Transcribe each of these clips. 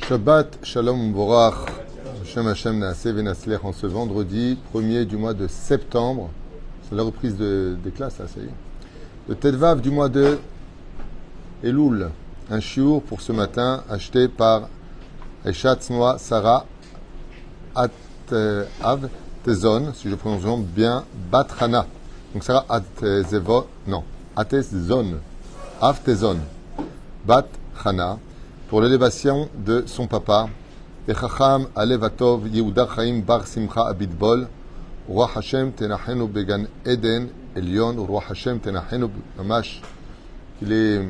Shabbat Shalom Borach, Hashem Hashem Naaseh Venaslech, en ce vendredi 1er du mois de septembre. C'est la reprise des classes, là, ça y est. Le Tedvav du mois de Elul, un chiour pour ce matin acheté par Aisha Tznoa Sarah Av Tezon, si je prononce bien, Bat Hana. Donc Sarah Atezon, Av Tezon, Bat Hana, pour l'élévation de son papa, Echacham Alevatov Yehuda Chaim Bar Simcha Abitbol, Roi Hashem Tenachenu Began Eden Elion, Roi Hashem Tenachenu Mamash. Il est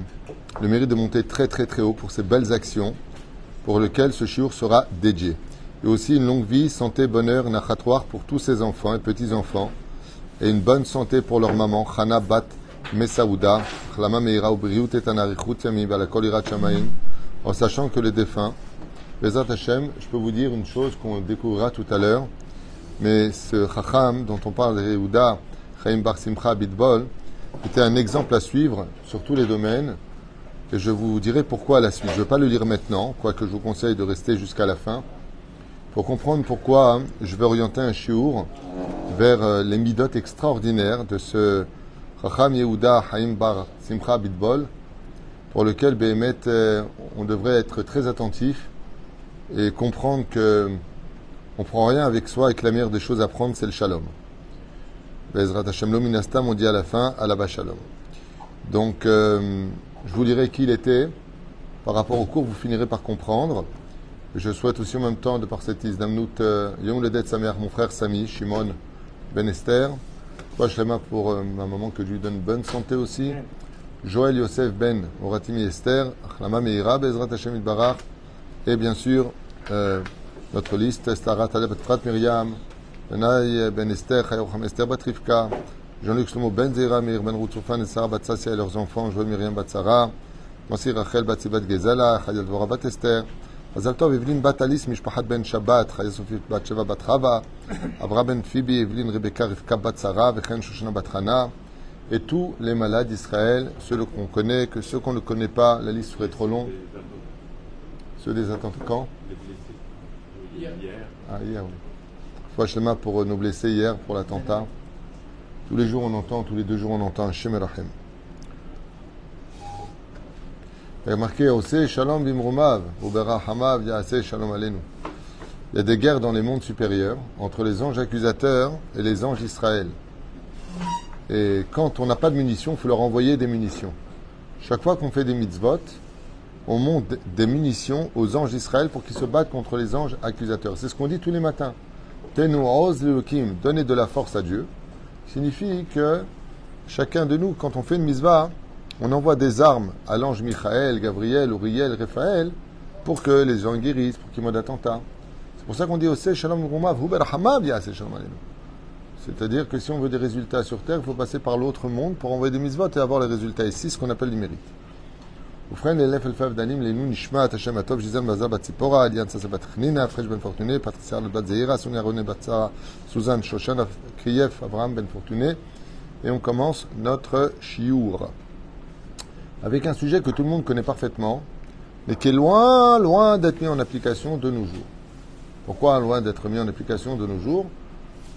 le mérite de monter très très très haut pour ses belles actions, pour lesquelles ce shiur sera dédié. Et aussi une longue vie, santé, bonheur, nachatoire pour tous ses enfants et petits-enfants, et une bonne santé pour leur maman, Chana Bat Mesaouda, Chlama Meira Ubriut et Anarichut Yamim Balakol Irat Shamaim, en sachant que les défunts, Bezat Hashem, je peux vous dire une chose qu'on découvrira tout à l'heure, mais ce Chacham dont on parle, Yehuda Chaim Bar Simcha Abitbol, était un exemple à suivre sur tous les domaines, et je vous dirai pourquoi à la suite. Je ne vais pas le lire maintenant, quoique je vous conseille de rester jusqu'à la fin, pour comprendre pourquoi je vais orienter un shiur vers les midot extraordinaires de ce Chacham Yehuda Chaim Bar Simcha Abitbol, pour lequel, Béhémet, on devrait être très attentif et comprendre que on ne prend rien avec soi et que la meilleure des choses à prendre, c'est le shalom. Bezrat Hashem lo minastam, on dit à la fin, alaba shalom. Donc, je vous dirai qui il était. Par rapport au cours, vous finirez par comprendre. Je souhaite aussi en même temps, de par cette izdamnout, Yom Ledet Sameach, mon frère Sami, Shimon Ben Esther. Toi, Shlema pour ma maman, que je lui donne bonne santé aussi. Joël Yosef Ben Oratimi Esther, Achlama Meira, Bezrat Hashem Itbarach, et bien sûr notre liste, Starat Aleb Frat Myriam, Benay Ben Esther, Chayocham Esther Batrivka, Jean-Luc Shlomo Ben Zera, Meir Ben Routsoufan et Sarah Batsassia et leurs enfants, Joël Myriam Batsara, Masir Rachel Batsibat Gezala, Chayal Dvora Bat Esther, Mazal Tov Evelyn Bat Alice, Mishpachat Ben Shabbat, Chayal Sofit Bat Sheva Bat Chava, Avra Ben Phoebe, Evelyn Rebecca Rivka Batsara, Vechen Shoshana Bat Hana, et tous les malades d'Israël, ceux qu'on connaît, que ceux qu'on ne connaît pas, la liste serait trop longue. Ceux des attaquants. Hier. Ah, hier, oui. Fois Shlema pour nos blessés hier, pour l'attentat. Tous les jours on entend, tous les 2 jours on entend Shem Erachem. Il y a marqué Ose Shalom Bimrumav, Ubera Hamav Yaase Shalom Alenu. Il y a des guerres dans les mondes supérieurs entre les anges accusateurs et les anges d'Israël. Et quand on n'a pas de munitions, il faut leur envoyer des munitions. Chaque fois qu'on fait des mitzvot, on monte des munitions aux anges d'Israël pour qu'ils se battent contre les anges accusateurs. C'est ce qu'on dit tous les matins. Tenu oz lelokim, donner de la force à Dieu, signifie que chacun de nous, quand on fait une mitzvah, on envoie des armes à l'ange Michael, Gabriel, Uriel, Raphaël, pour que les gens guérissent, pour qu'ils mourent d'attentat. C'est pour ça qu'on dit aussi Shalom Rumav, Huber Hamav Yaseh Shalom Alenu. C'est-à-dire que si on veut des résultats sur Terre, il faut passer par l'autre monde pour envoyer des mitzvot et avoir les résultats ici, ce qu'on appelle du mérite. Ufren l'elef elfav danim lenu nishma Hashem atov Gisèle Maza Batzipora Alian Sasa Batchnina Fresh Ben Fortuné Patricia Bat Zeira Sonia René Batzara Suzanne Shoshana Kriyef Abraham Ben Fortuné, et on commence notre shiur avec un sujet que tout le monde connaît parfaitement mais qui est loin d'être mis en application de nos jours. Pourquoi loin d'être mis en application de nos jours?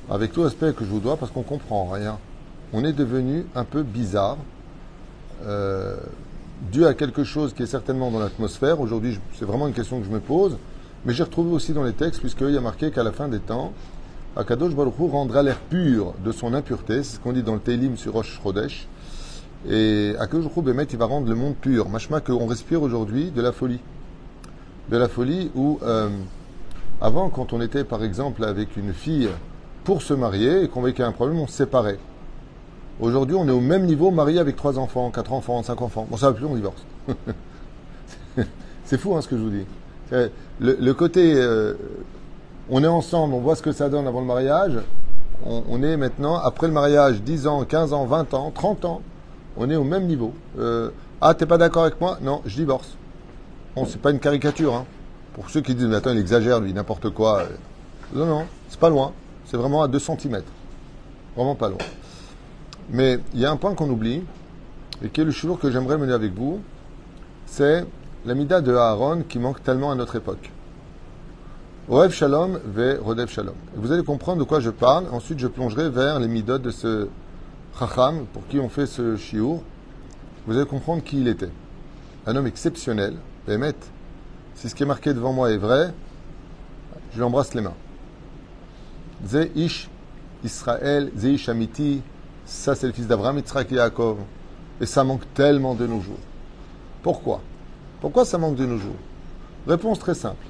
Avec tout respect que je vous dois, parce qu'on ne comprend rien. On est devenu un peu bizarre, dû à quelque chose qui est certainement dans l'atmosphère. Aujourd'hui, c'est vraiment une question que je me pose, mais j'ai retrouvé aussi dans les textes, puisqu'il y a marqué qu'à la fin des temps, Akadosh Baruch Hu rendra l'air pur de son impureté. C'est ce qu'on dit dans le Teilim sur Rosh Chodesh. Et Akadosh Baruch Hu, Bémet, il va rendre le monde pur. Machma qu'on respire aujourd'hui de la folie. De la folie où, avant, quand on était par exemple avec une fille pour se marier et qu'on voyait qu'il y a un problème, on se séparait. Aujourd'hui, on est au même niveau, marié avec 3 enfants, 4 enfants, 5 enfants. Bon, ça va plus, on divorce. C'est fou, hein, ce que je vous dis. Le côté, on est ensemble, on voit ce que ça donne avant le mariage. On est maintenant, après le mariage, 10 ans, 15 ans, 20 ans, 30 ans, on est au même niveau. Ah, t'es pas d'accord avec moi? Non, je divorce. Bon, c'est pas une caricature, hein. Pour ceux qui disent, mais attends, il exagère, lui, n'importe quoi. Non, c'est pas loin. C'est vraiment à 2 cm. Vraiment pas loin. Mais il y a un point qu'on oublie, et qui est le shiur que j'aimerais mener avec vous, c'est la mida de Aaron qui manque tellement à notre époque. Oev Shalom ve Rodev Shalom. Vous allez comprendre de quoi je parle. Ensuite, je plongerai vers les midot de ce Chacham pour qui on fait ce shiur. Vous allez comprendre qui il était. Un homme exceptionnel. Bémet, si ce qui est marqué devant moi est vrai, je lui embrasse les mains. Ze Ish Israël, Ze Ish Amiti, ça c'est le fils d'Abraham, Yitzhak et Yaakov. Et ça manque tellement de nos jours. Pourquoi? Pourquoi ça manque de nos jours? Réponse très simple.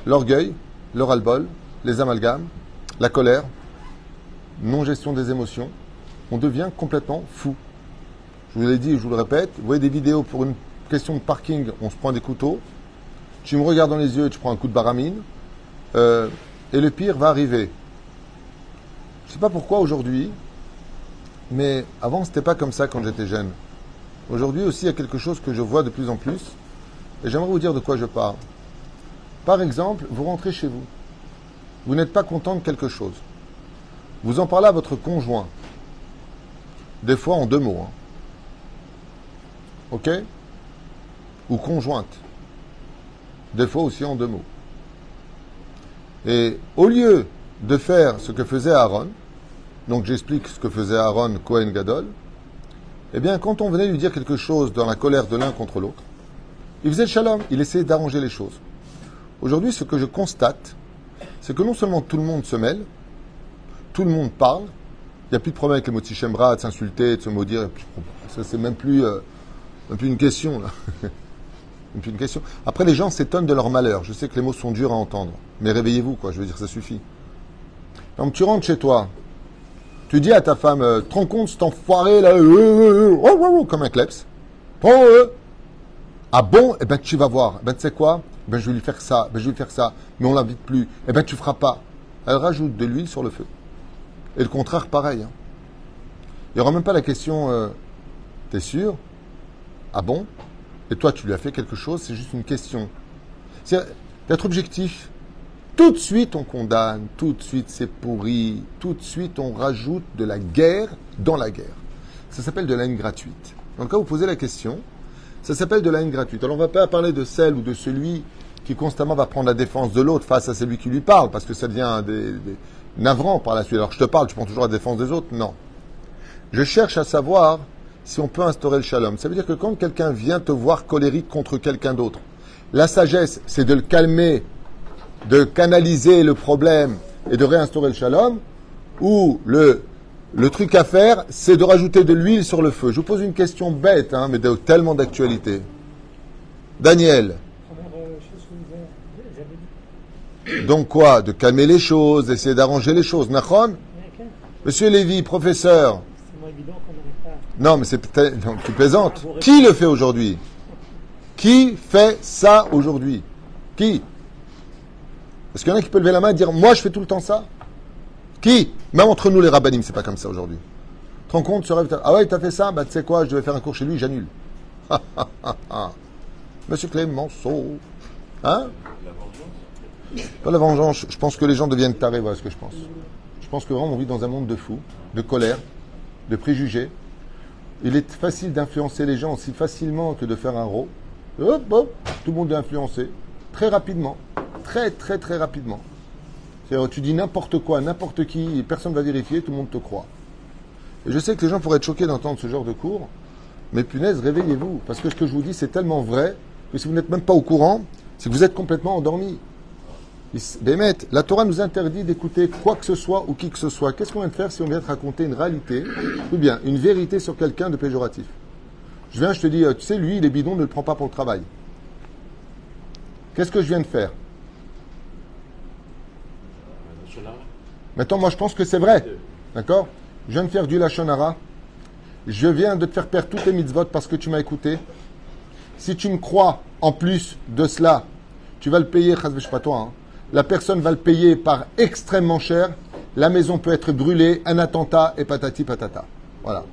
L'orgueil, le ras-le-bol, les amalgames, la colère, non-gestion des émotions. On devient complètement fou. Je vous l'ai dit et je vous le répète. Vous voyez des vidéos pour une question de parking, on se prend des couteaux. Tu me regardes dans les yeux et tu prends un coup de baramine. Et le pire va arriver. Je ne sais pas pourquoi aujourd'hui, mais avant, c'était pas comme ça quand j'étais jeune. Aujourd'hui aussi, il y a quelque chose que je vois de plus en plus. Et j'aimerais vous dire de quoi je parle. Par exemple, vous rentrez chez vous. Vous n'êtes pas content de quelque chose. Vous en parlez à votre conjoint. Des fois en 2 mots. Hein. Ok? Ou conjointe. Des fois aussi en 2 mots. Et au lieu de faire ce que faisait Aaron, donc j'explique ce que faisait Aaron Kohen Gadol, eh bien quand on venait lui dire quelque chose dans la colère de l'un contre l'autre, il faisait le shalom, il essayait d'arranger les choses. Aujourd'hui, ce que je constate, c'est que non seulement tout le monde se mêle, tout le monde parle, il n'y a plus de problème avec les mots de Shemra, de s'insulter, de se maudire, ça c'est même plus une question là. Même plus une question. Après, les gens s'étonnent de leur malheur. Je sais que les mots sont durs à entendre, mais réveillez-vous, quoi. Je veux dire, ça suffit. Donc tu rentres chez toi, tu dis à ta femme, te rends compte, cet enfoiré là, comme un kleps. Ah bon? Eh ben tu vas voir. Eh ben tu sais quoi? Eh ben je vais lui faire ça. Eh ben je vais lui faire ça. Mais on l'invite plus. Eh ben tu feras pas. Elle rajoute de l'huile sur le feu. Et le contraire, pareil. Hein. Il n'y aura même pas la question, t'es sûr? Ah bon? Et toi, tu lui as fait quelque chose, c'est juste une question. C'est d'être objectif. Tout de suite, on condamne, tout de suite, c'est pourri, tout de suite, on rajoute de la guerre dans la guerre. Ça s'appelle de la haine gratuite. Donc, quand vous posez la question, ça s'appelle de la haine gratuite. Alors, on ne va pas parler de celle ou de celui qui constamment va prendre la défense de l'autre face à celui qui lui parle, parce que ça devient des navrant par la suite. Alors, je te parle, tu prends toujours la défense des autres? Non. Je cherche à savoir si on peut instaurer le shalom. Ça veut dire que quand quelqu'un vient te voir colérique contre quelqu'un d'autre, la sagesse, c'est de le calmer, de canaliser le problème et de réinstaurer le shalom, ou le truc à faire, c'est de rajouter de l'huile sur le feu. Je vous pose une question bête, hein, mais de tellement d'actualité. Daniel. Donc quoi? De calmer les choses, d'essayer d'arranger les choses. Nachon? Monsieur Lévy, professeur. Non, mais c'est peut-être... Non, tu plaisantes. Qui le fait aujourd'hui? Qui fait ça aujourd'hui? Qui? Est-ce qu'il y en a qui peut lever la main et dire « Moi, je fais tout le temps ça ?» Qui? Même entre nous, les rabbinim, c'est pas comme ça aujourd'hui. Tu te rends compte, tu rêves, ah ouais, t'as fait ça? Bah, tu sais quoi, je devais faire un cours chez lui, j'annule. Monsieur Clémenceau. Hein? Pas la vengeance. Je pense que les gens deviennent tarés, voilà ce que je pense. Je pense que vraiment, on vit dans un monde de fous, de colère, de préjugés. Il est facile d'influencer les gens aussi facilement que de faire un rot. Hop, hop, tout le monde est influencé. Très rapidement. Très, très, très rapidement. C'est-à-dire, tu dis n'importe quoi, n'importe qui, et personne ne va vérifier, tout le monde te croit. Et je sais que les gens pourraient être choqués d'entendre ce genre de cours, mais punaise, réveillez-vous. Parce que ce que je vous dis, c'est tellement vrai que si vous n'êtes même pas au courant, c'est que vous êtes complètement endormi. Bémet, la Torah nous interdit d'écouter quoi que ce soit ou qui que ce soit. Qu'est-ce qu'on vient de faire si on vient te raconter une réalité ou bien une vérité sur quelqu'un de péjoratif? Je viens, je te dis, tu sais, lui, il est bidon, ne le prends pas pour le travail. Qu'est-ce que je viens de faire? Maintenant, moi, je pense que c'est vrai. D'accord? Je viens de faire du Lachon Hara. Je viens de te faire perdre tous tes mitzvot parce que tu m'as écouté. Si tu me crois, en plus de cela, tu vas le payer, pas toi, hein. La personne va le payer par extrêmement cher. La maison peut être brûlée, un attentat et patati patata. Voilà.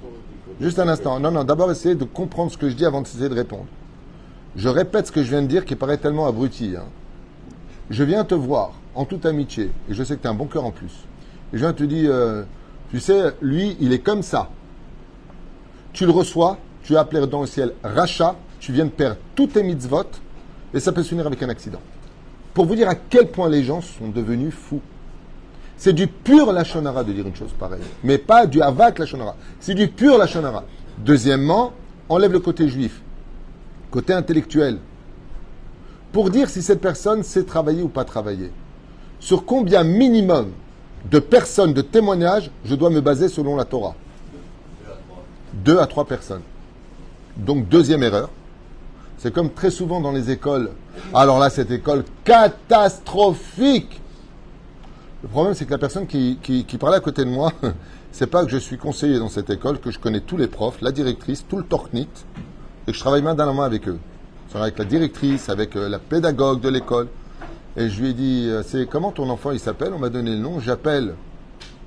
Juste un instant. Non, d'abord essayez de comprendre ce que je dis avant d'essayer de répondre. Je répète ce que je viens de dire qui paraît tellement abruti. Hein. Je viens te voir en toute amitié, et je sais que tu as un bon cœur en plus. Et je viens te dire, tu sais, lui, il est comme ça. Tu le reçois, tu as appelé dans le ciel rachat, tu viens de perdre tous tes mitzvot, et ça peut se finir avec un accident. Pour vous dire à quel point les gens sont devenus fous. C'est du pur lachon hara de dire une chose pareille, mais pas du avak lachon hara. C'est du pur lachon hara. Deuxièmement, enlève le côté juif, côté intellectuel, pour dire si cette personne sait travailler ou pas travailler. Sur combien minimum de personnes, de témoignages, je dois me baser selon la Torah? 2 à 3 personnes. Donc, deuxième erreur. C'est comme très souvent dans les écoles. Alors là, cette école catastrophique. Le problème, c'est que la personne qui parlait à côté de moi, c'est pas que je suis conseiller dans cette école, que je connais tous les profs, la directrice, tout le torknit, et que je travaille main dans la main avec eux. Avec la directrice, avec la pédagogue de l'école. Et je lui ai dit, c'est comment ton enfant il s'appelle? On m'a donné le nom. J'appelle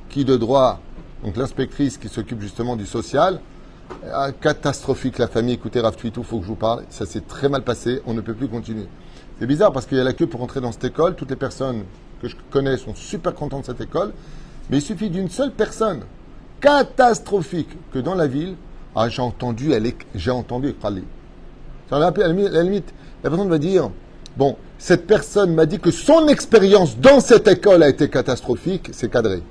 qui de droit, donc l'inspectrice qui s'occupe justement du social. Catastrophique la famille. Écoutez, Rav Twitou, il faut que je vous parle. Ça s'est très mal passé. On ne peut plus continuer. C'est bizarre parce qu'il y a la queue pour entrer dans cette école. Toutes les personnes que je connais sont super contentes de cette école. Mais il suffit d'une seule personne catastrophique que dans la ville. Ah, j'ai entendu parler. À la limite, la personne va dire, bon, cette personne m'a dit que son expérience dans cette école a été catastrophique, c'est cadré.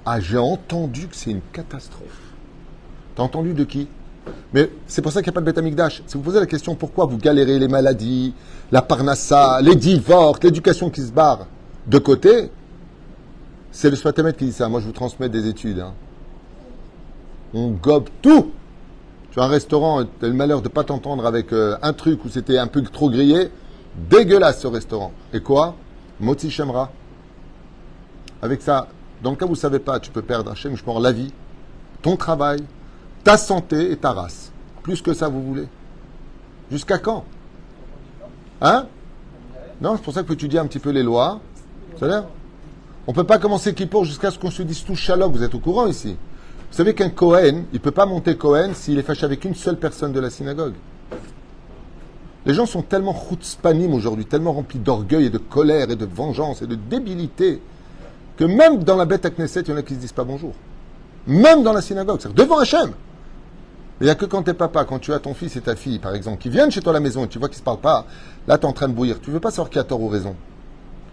Ah, j'ai entendu que c'est une catastrophe. T'as entendu de qui? Mais c'est pour ça qu'il n'y a pas de Beth Amikdash. Si vous posez la question pourquoi vous galérez, les maladies, la parnassa, les divorces, l'éducation qui se barre de côté, c'est le Sfatemet qui dit ça. Moi, je vous transmets des études. Hein. On gobe tout. Tu as un restaurant, tu as le malheur de ne pas t'entendre avec un truc où c'était un peu trop grillé. Dégueulasse ce restaurant. Et quoi? Motzi Shemra. Avec ça, dans le cas où vous ne savez pas, tu peux perdre Hachem Shmor la vie, ton travail, ta santé et ta race. Plus que ça, vous voulez. Jusqu'à quand? Hein? Non, c'est pour ça que tu dis un petit peu les lois. C'est-à-dire, on ne peut pas commencer Kippour jusqu'à ce qu'on se dise tout shalom. Vous êtes au courant ici? Vous savez qu'un Kohen, il ne peut pas monter Kohen s'il est fâché avec une seule personne de la synagogue. Les gens sont tellement chutzpanim aujourd'hui, tellement remplis d'orgueil et de colère et de vengeance et de débilité, que même dans la bête à Knesset, il y en a qui ne se disent pas bonjour. Même dans la synagogue, c'est-à-dire devant Hachem. Il n'y a que quand t'es papa, quand tu as ton fils et ta fille, par exemple, qui viennent chez toi à la maison et tu vois qu'ils ne se parlent pas, là tu es en train de bouillir. Tu ne veux pas savoir qui a tort ou raison.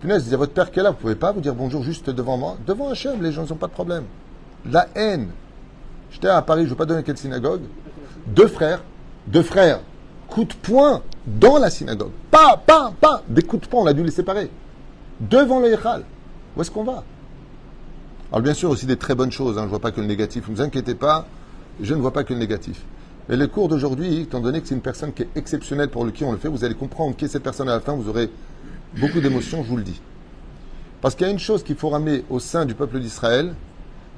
Punaise, dis à votre père qui est là, vous ne pouvez pas vous dire bonjour juste devant moi. Devant Hachem, les gens n'ont pas de problème. La haine. J'étais à Paris, je ne veux pas donner quelle synagogue. Deux frères, coup de poing dans la synagogue. Pas, des coups de poing, on a dû les séparer. Devant le Yechal. Où est-ce qu'on va? Alors bien sûr, aussi des très bonnes choses, hein, je ne vois pas que le négatif. Ne vous inquiétez pas, je ne vois pas que le négatif. Mais le cours d'aujourd'hui, étant donné que c'est une personne qui est exceptionnelle pour qui on le fait, vous allez comprendre qui est cette personne à la fin, vous aurez beaucoup d'émotions, je vous le dis. Parce qu'il y a une chose qu'il faut ramener au sein du peuple d'Israël,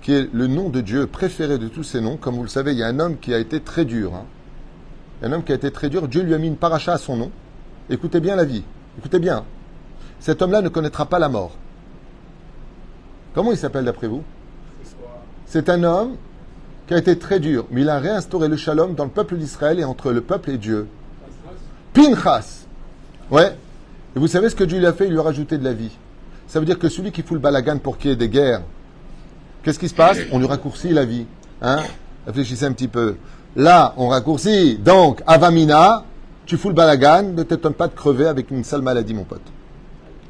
qui est le nom de Dieu préféré de tous ces noms. Comme vous le savez, il y a un homme qui a été très dur. Hein. Un homme qui a été très dur. Dieu lui a mis une paracha à son nom. Écoutez bien la vie. Écoutez bien. Cet homme-là ne connaîtra pas la mort. Comment il s'appelle d'après vous? C'est un homme qui a été très dur, mais il a réinstauré le shalom dans le peuple d'Israël et entre le peuple et Dieu. Pinchas. Ouais. Et vous savez ce que Dieu lui a fait? Il lui a rajouté de la vie. Ça veut dire que celui qui fout le balagan pour qu'il y ait des guerres, qu'est-ce qui se passe? On lui raccourcit la vie. Hein? Réfléchissez un petit peu. Là, on raccourcit. Donc, Avamina, tu fous le balagan, ne t'étonne pas de crever avec une sale maladie, mon pote.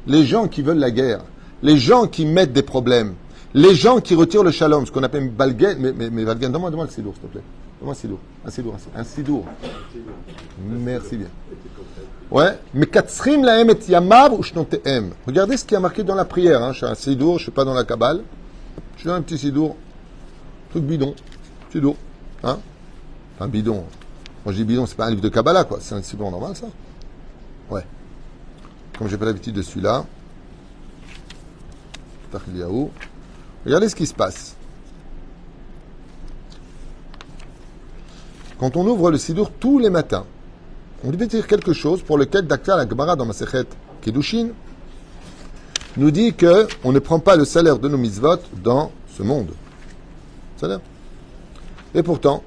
Les gens qui veulent la guerre, les gens qui mettent des problèmes, les gens qui retirent le shalom, ce qu'on appelle balgen, mais balgen, donne-moi le sidour, s'il te plaît. Donne-moi un sidour. Merci bien. Ouais, mais katsrim lahem et yamav ou shnotehem. Regardez ce qui a marqué dans la prière. Hein. Je suis un sidour, je ne suis pas dans la Kabbale. Je suis dans un petit sidour, truc bidon, sidour. Hein? Enfin, bidon. Quand je dis bidon, c'est pas un livre de Kabbalah, quoi. C'est un sidour normal, ça. Ouais. Comme j'ai pas l'habitude de celui-là. Regardez ce qui se passe. Quand on ouvre le sidour tous les matins, on devait dire quelque chose pour lequel Dr. la Gemara dans Masechet Kedushin nous dit que on ne prend pas le salaire de nos mitzvot dans ce monde. Salaire. Et pourtant,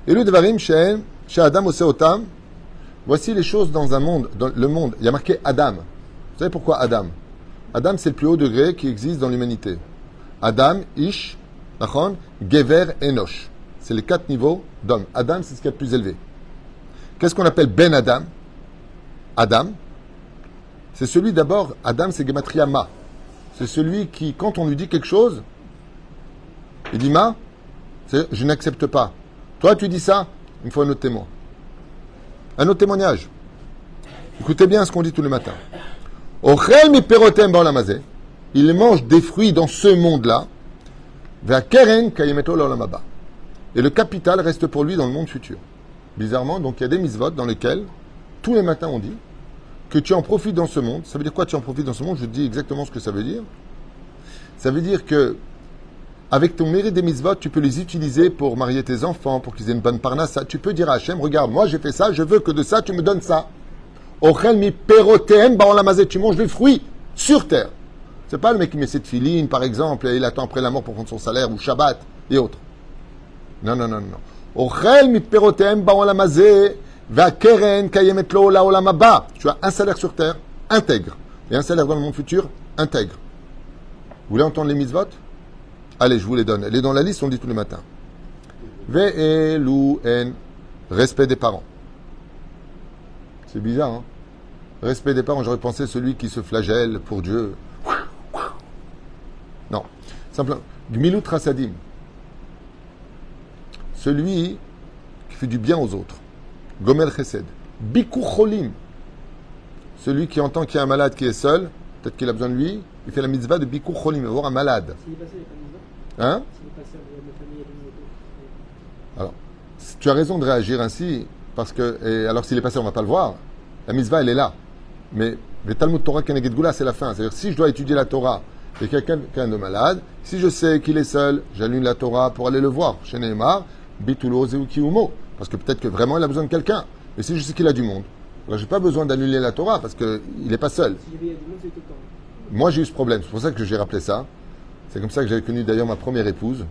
Elu devarim she'en she'adam oseh otam. Voici les choses dans un monde, dans le monde. Il y a marqué Adam. Vous savez pourquoi Adam? Adam, c'est le plus haut degré qui existe dans l'humanité. Adam, Ish, Nachon, Gever, Enosh. C'est les 4 niveaux d'homme. Adam, c'est ce qu'il y a de plus élevé. Qu'est-ce qu'on appelle Ben Adam? Adam, c'est celui d'abord, Adam c'est Gematria Ma. C'est celui qui, quand on lui dit quelque chose, il dit Ma, je n'accepte pas. Toi tu dis ça, il me faut un autre témoin. Un autre témoignage. Écoutez bien ce qu'on dit tous les matins. Ochel mi perotem ba'olam. Il mange des fruits dans ce monde-là. Ve'akeren kayemeto la'olam haba. Et le capital reste pour lui dans le monde futur. Bizarrement, donc il y a des mitzvot dans lesquels, tous les matins on dit, que tu en profites dans ce monde. Ça veut dire quoi tu en profites dans ce monde? Je te dis exactement ce que ça veut dire. Ça veut dire que, avec ton mérite des mitzvot, tu peux les utiliser pour marier tes enfants, pour qu'ils aient une bonne parnassa. Tu peux dire à Hachem, regarde, moi j'ai fait ça, je veux que de ça tu me donnes ça. Ochel mi perotem ba'olam hazeh, tu manges des fruits sur terre. C'est pas le mec qui met cette filine, par exemple, et il attend après la mort pour prendre son salaire, ou Shabbat, et autres. Non, non, non, non. Ochel mi perotem ba'olam hazeh, va'keren kayemet lo la'olam haba. Tu as un salaire sur terre, intègre. Et un salaire dans le monde futur, intègre. Vous voulez entendre les mitzvot? Allez, je vous les donne. Elle est dans la liste, on le dit tous les matins. Ve'eluen, respect des parents. C'est bizarre, hein? Respect des parents, j'aurais pensé celui qui se flagelle pour Dieu. Non. Simplement. Gmilut Rasadim. Celui qui fait du bien aux autres. Gomel Chesed. Bikur Cholim. Celui qui entend qu'il y a un malade qui est seul, peut-être qu'il a besoin de lui, il fait la mitzvah de Bikur Cholim, il va voir un malade. Hein? Alors, tu as raison de réagir ainsi, parce que, alors s'il est passé, on ne va pas le voir. La mitzvah, elle est là. Mais le Talmud Torah Keneged Gula, c'est la fin. C'est-à-dire, si je dois étudier la Torah et quelqu'un de malade, si je sais qu'il est seul, j'allume la Torah pour aller le voir. Chez Neymar, Bitulo Zeuki Umo. Parce que peut-être que vraiment il a besoin de quelqu'un. Mais si je sais qu'il a du monde, alors j'ai pas besoin d'annuler la Torah parce qu'il n'est pas seul. Moi, j'ai eu ce problème. C'est pour ça que j'ai rappelé ça. C'est comme ça que j'avais connu d'ailleurs ma première épouse.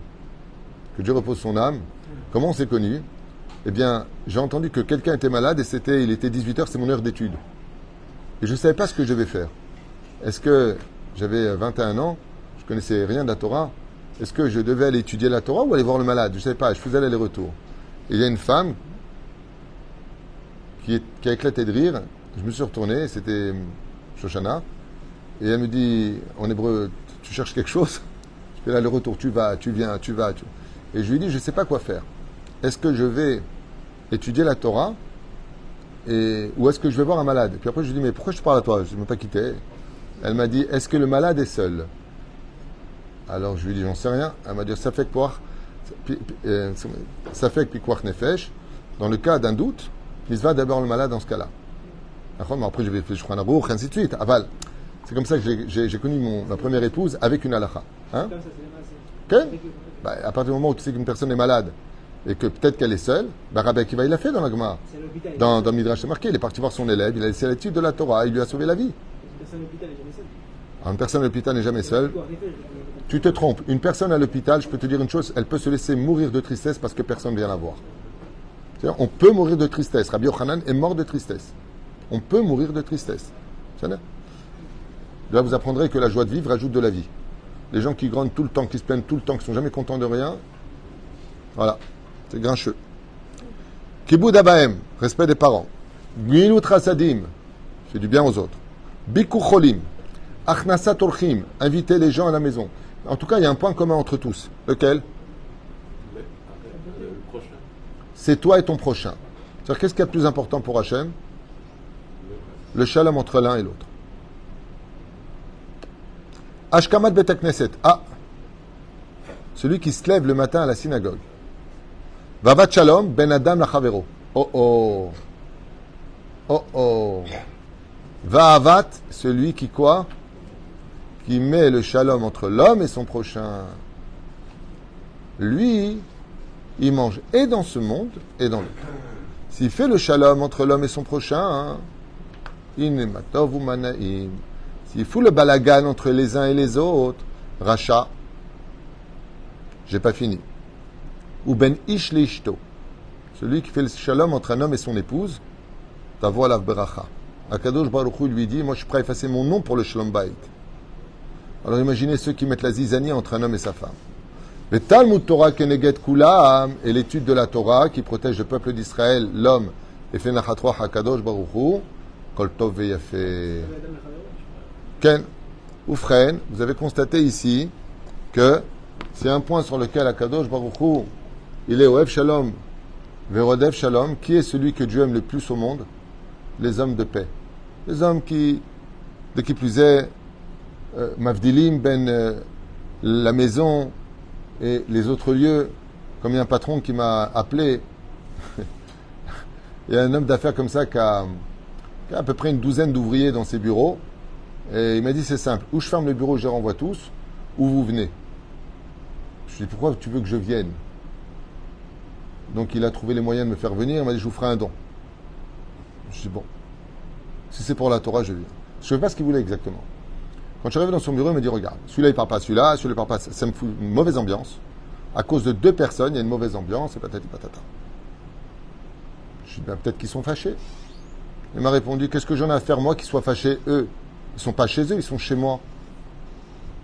Que Dieu repose son âme. Comment on s'est connus? Eh bien, j'ai entendu que quelqu'un était malade et il était 18h, c'est mon heure d'étude. Et je ne savais pas ce que je devais faire. Est-ce que j'avais 21 ans, je ne connaissais rien de la Torah. Est-ce que je devais aller étudier la Torah ou aller voir le malade? Je ne savais pas, je faisais l'aller-retour. Et il y a une femme qui a éclaté de rire. Je me suis retourné, c'était Shoshana. Et elle me dit, en hébreu, tu cherches quelque chose? Je fais l'aller-retour, tu vas, tu viens, tu vas. Et je lui dis, je ne sais pas quoi faire. Est-ce que je vais étudier la Torah ou est-ce que je vais voir un malade? Et puis après, je lui dis, mais pourquoi je parle à toi? Je ne m'ai pas quitté. Elle m'a dit, est-ce que le malade est seul? Alors je lui dis, j'en sais rien. Elle m'a dit, ça fait que Pikuach Nefesh. Dans le cas d'un doute, il se va d'abord le malade dans ce cas-là. Après, je vais faire Shulchan Aruch, ainsi de suite. Aval. C'est comme ça que j'ai connu ma première épouse avec une halakha. Hein? Bah, à partir du moment où tu sais qu'une personne est malade et que peut-être qu'elle est seule, bah, Rabbi Akiva, il l'a fait dans la Gemara. Dans le Midrash, c'est marqué, il est parti voir son élève, il a laissé l'étude de la Torah, il lui a sauvé la vie. Une personne à l'hôpital n'est jamais seule. Tu te trompes. Une personne à l'hôpital, je peux te dire une chose, elle peut se laisser mourir de tristesse parce que personne ne vient la voir. C'est-à-dire, on peut mourir de tristesse. Rabbi Yochanan est mort de tristesse. On peut mourir de tristesse. Là, vous apprendrez que la joie de vivre ajoute de la vie. Les gens qui grandent tout le temps, qui se plaignent tout le temps, qui sont jamais contents de rien, voilà, c'est grincheux. Kibud Abahem, respect des parents. Gmilut Rasadim, fait du bien aux autres. Bikur Cholim, Achnasat Orchim, inviter les gens à la maison. En tout cas, il y a un point commun entre tous. Lequel? C'est toi et ton prochain. C'est-à-dire, qu'est-ce qu'il y a de plus important pour Hachem? Le shalom entre l'un et l'autre. Ashkamat Bet Knesset. Ah, celui qui se lève le matin à la synagogue. Vavat Shalom Ben Adam Lachavero. Oh oh. Oh oh. Vavat, celui qui quoi? Qui met le shalom entre l'homme et son prochain. Lui, il mange et dans ce monde et dans l'autre. S'il fait le shalom entre l'homme et son prochain, Inematov ou Manaim. S'il fout le balagan entre les uns et les autres, Racha, j'ai pas fini. Ou ben ish leishto, celui qui fait le shalom entre un homme et son épouse, tavo alav beracha. Akadosh Baruch Hu lui dit, moi je suis prêt à effacer mon nom pour le shalom bayit. Alors imaginez ceux qui mettent la zizanie entre un homme et sa femme. Le Talmud Torah keneged kulam, et l'étude de la Torah qui protège le peuple d'Israël, l'homme, et fait nachatroach Akadosh Baruch Hu, Kol tov veyafe. Ken, Oufren, vous avez constaté ici que c'est un point sur lequel Akadosh Baruch Hu, il est Oev Shalom, Verodev Shalom. Qui est celui que Dieu aime le plus au monde? Les hommes de paix. Les hommes qui, de qui plus est, Mavdilim ben la maison et les autres lieux, comme il y a un patron qui m'a appelé, il y a un homme d'affaires comme ça qui a à peu près une douzaine d'ouvriers dans ses bureaux, et il m'a dit c'est simple, ou je ferme le bureau, je les renvoie tous, ou vous venez. Je lui ai dit pourquoi tu veux que je vienne? Donc il a trouvé les moyens de me faire venir, il m'a dit je vous ferai un don. Je lui ai dit bon, si c'est pour la Torah, je viens. Je ne savais pas ce qu'il voulait exactement. Quand je suis arrivé dans son bureau, il m'a dit regarde, celui-là il parle pas à celui-là, celui-là il parle pas, ça me fout une mauvaise ambiance. À cause de deux personnes, il y a une mauvaise ambiance, et patati patata. Je lui ai dit ben, peut-être qu'ils sont fâchés. Il m'a répondu qu'est-ce que j'en ai à faire moi qu'ils soient fâchés eux? Ils sont pas chez eux, ils sont chez moi.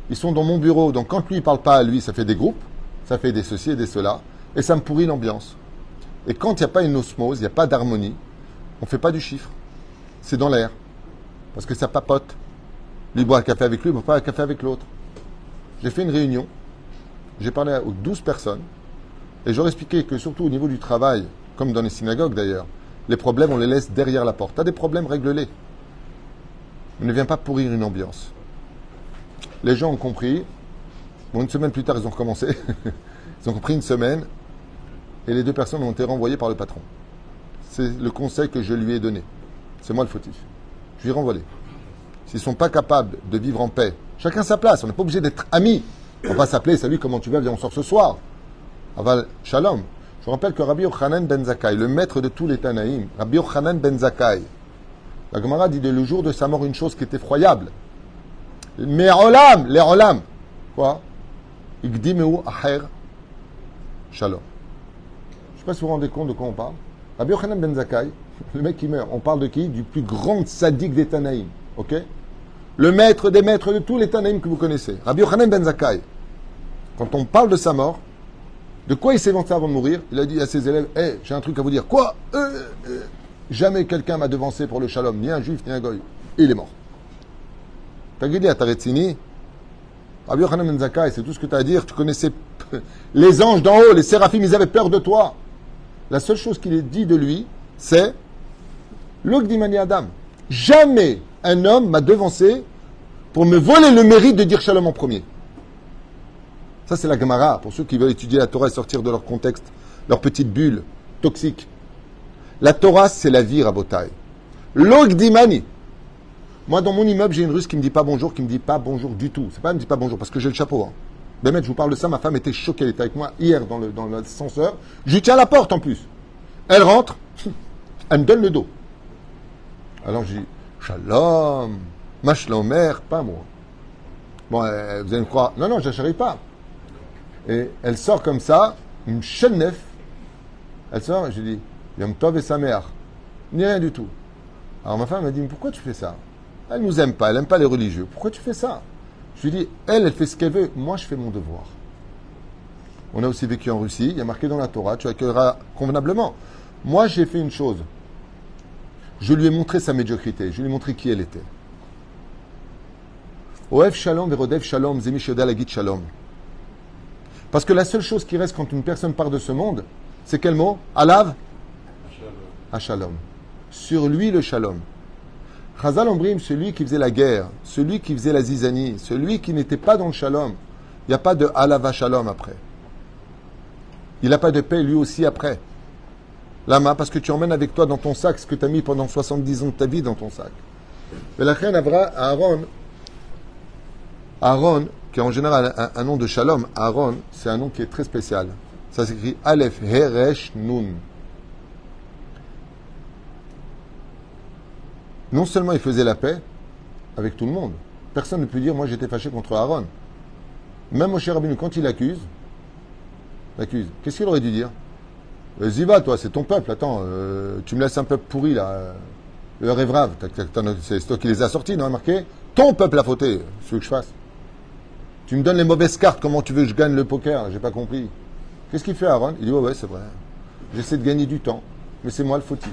Ils sont dans mon bureau. Donc quand lui il parle pas à lui, ça fait des groupes, ça fait des ceci et des cela, et ça me pourrit l'ambiance. Et quand il n'y a pas une osmose, il n'y a pas d'harmonie, on ne fait pas du chiffre. C'est dans l'air. Parce que ça papote. Lui boit un café avec lui, il ne boit pas un café avec l'autre. J'ai fait une réunion, j'ai parlé aux 12 personnes, et j'aurais expliqué que surtout au niveau du travail, comme dans les synagogues d'ailleurs, les problèmes, on les laisse derrière la porte. Tu as des problèmes, règle-les. Mais ne viens pas pourrir une ambiance. Les gens ont compris. Bon, une semaine plus tard, ils ont recommencé. Ils ont compris une semaine, et les deux personnes ont été renvoyées par le patron. C'est le conseil que je lui ai donné. C'est moi le fautif. Je lui ai renvoyé. S'ils ne sont pas capables de vivre en paix, chacun sa place, on n'est pas obligé d'être amis. On va pas s'appeler, salut, comment tu vas, viens, on sort ce soir. Aval, shalom. Je rappelle que Rabbi Yochanan ben Zakkai, le maître de tous les Tanaïm, Rabbi Yochanan ben Zakkai, la Gemara dit de le jour de sa mort une chose qui est effroyable. Mais olam, les olam. Quoi? Igdimeu aher shalom. Je ne sais pas si vous vous rendez compte de quoi on parle. Rabbi Yochanan ben Zakkai, le mec qui meurt, on parle de qui? Du plus grand sadique des Tanaïm. Ok? Le maître des maîtres de tous les Tanaïm que vous connaissez. Rabbi Yochanan ben Zakkai. Quand on parle de sa mort, de quoi il s'est vanté avant de mourir? Il a dit à ses élèves, hey, j'ai un truc à vous dire. Quoi? Jamais quelqu'un m'a devancé pour le shalom, ni un juif, ni un goy. Et il est mort. T'as dit à Taretzini, Rabbi Yochanan ben Zakkai, c'est tout ce que tu as à dire. Tu connaissais les anges d'en haut, les séraphim, ils avaient peur de toi. La seule chose qu'il est dit de lui, c'est L'Ogdimani Adam. Jamais un homme m'a devancé pour me voler le mérite de dire shalom en premier. Ça, c'est la Gemara, pour ceux qui veulent étudier la Torah et sortir de leur contexte, leur petite bulle toxique. La Torah, c'est la vie, Rabotai. L'Ogdimani. Moi, dans mon immeuble, j'ai une Russe qui me dit pas bonjour, qui me dit pas bonjour du tout. C'est pas, elle me dit pas bonjour, parce que j'ai le chapeau. Hein. Bémet, je vous parle de ça, ma femme était choquée, elle était avec moi hier dans l'ascenseur. Je lui tiens à la porte, en plus. Elle rentre, elle me donne le dos. Alors, je dis, shalom, mashlomer, pas moi. Bon, vous allez me croire, non, je n'arrive pas. Et elle sort comme ça, une chaîne neuf. Elle sort, et je lui dis, Yom Tov et sa mère. Ni rien du tout. Alors ma femme m'a dit, mais pourquoi tu fais ça? Elle nous aime pas, elle n'aime pas les religieux. Pourquoi tu fais ça? Je lui dis, elle fait ce qu'elle veut. Moi, je fais mon devoir. On a aussi vécu en Russie. Il y a marqué dans la Torah, tu accueilleras convenablement. Moi, j'ai fait une chose. Je lui ai montré sa médiocrité. Je lui ai montré qui elle était. Oev shalom verodev shalom zemish yoda lagit shalom. Parce que la seule chose qui reste quand une personne part de ce monde, c'est quel mot? Alav? Shalom. Sur lui le shalom. Chazal Ombrim, celui qui faisait la guerre, celui qui faisait la zizanie, celui qui n'était pas dans le shalom, il n'y a pas de alava shalom après. Il n'a pas de paix lui aussi après. Lama, parce que tu emmènes avec toi dans ton sac ce que tu as mis pendant 70 ans de ta vie dans ton sac. Mais la reine Aaron, qui est en général un nom de shalom, Aaron, c'est un nom qui est très spécial. Ça s'écrit Aleph, Heresh, Nun. Non seulement il faisait la paix avec tout le monde. Personne ne peut dire, moi j'étais fâché contre Aaron. Même Moshe Rabbeinu, quand il l'accuse, qu'est-ce qu'il aurait dû dire? Ziva, toi, c'est ton peuple, attends, tu me laisses un peuple pourri là, le Révrav, c'est toi qui les as sortis, non, marqué? Ton peuple a fauté, ce que je fasse. Tu me donnes les mauvaises cartes, comment tu veux que je gagne le poker? J'ai pas compris. Qu'est-ce qu'il fait Aaron? Il dit, ouais, c'est vrai. J'essaie de gagner du temps, mais c'est moi le fautif.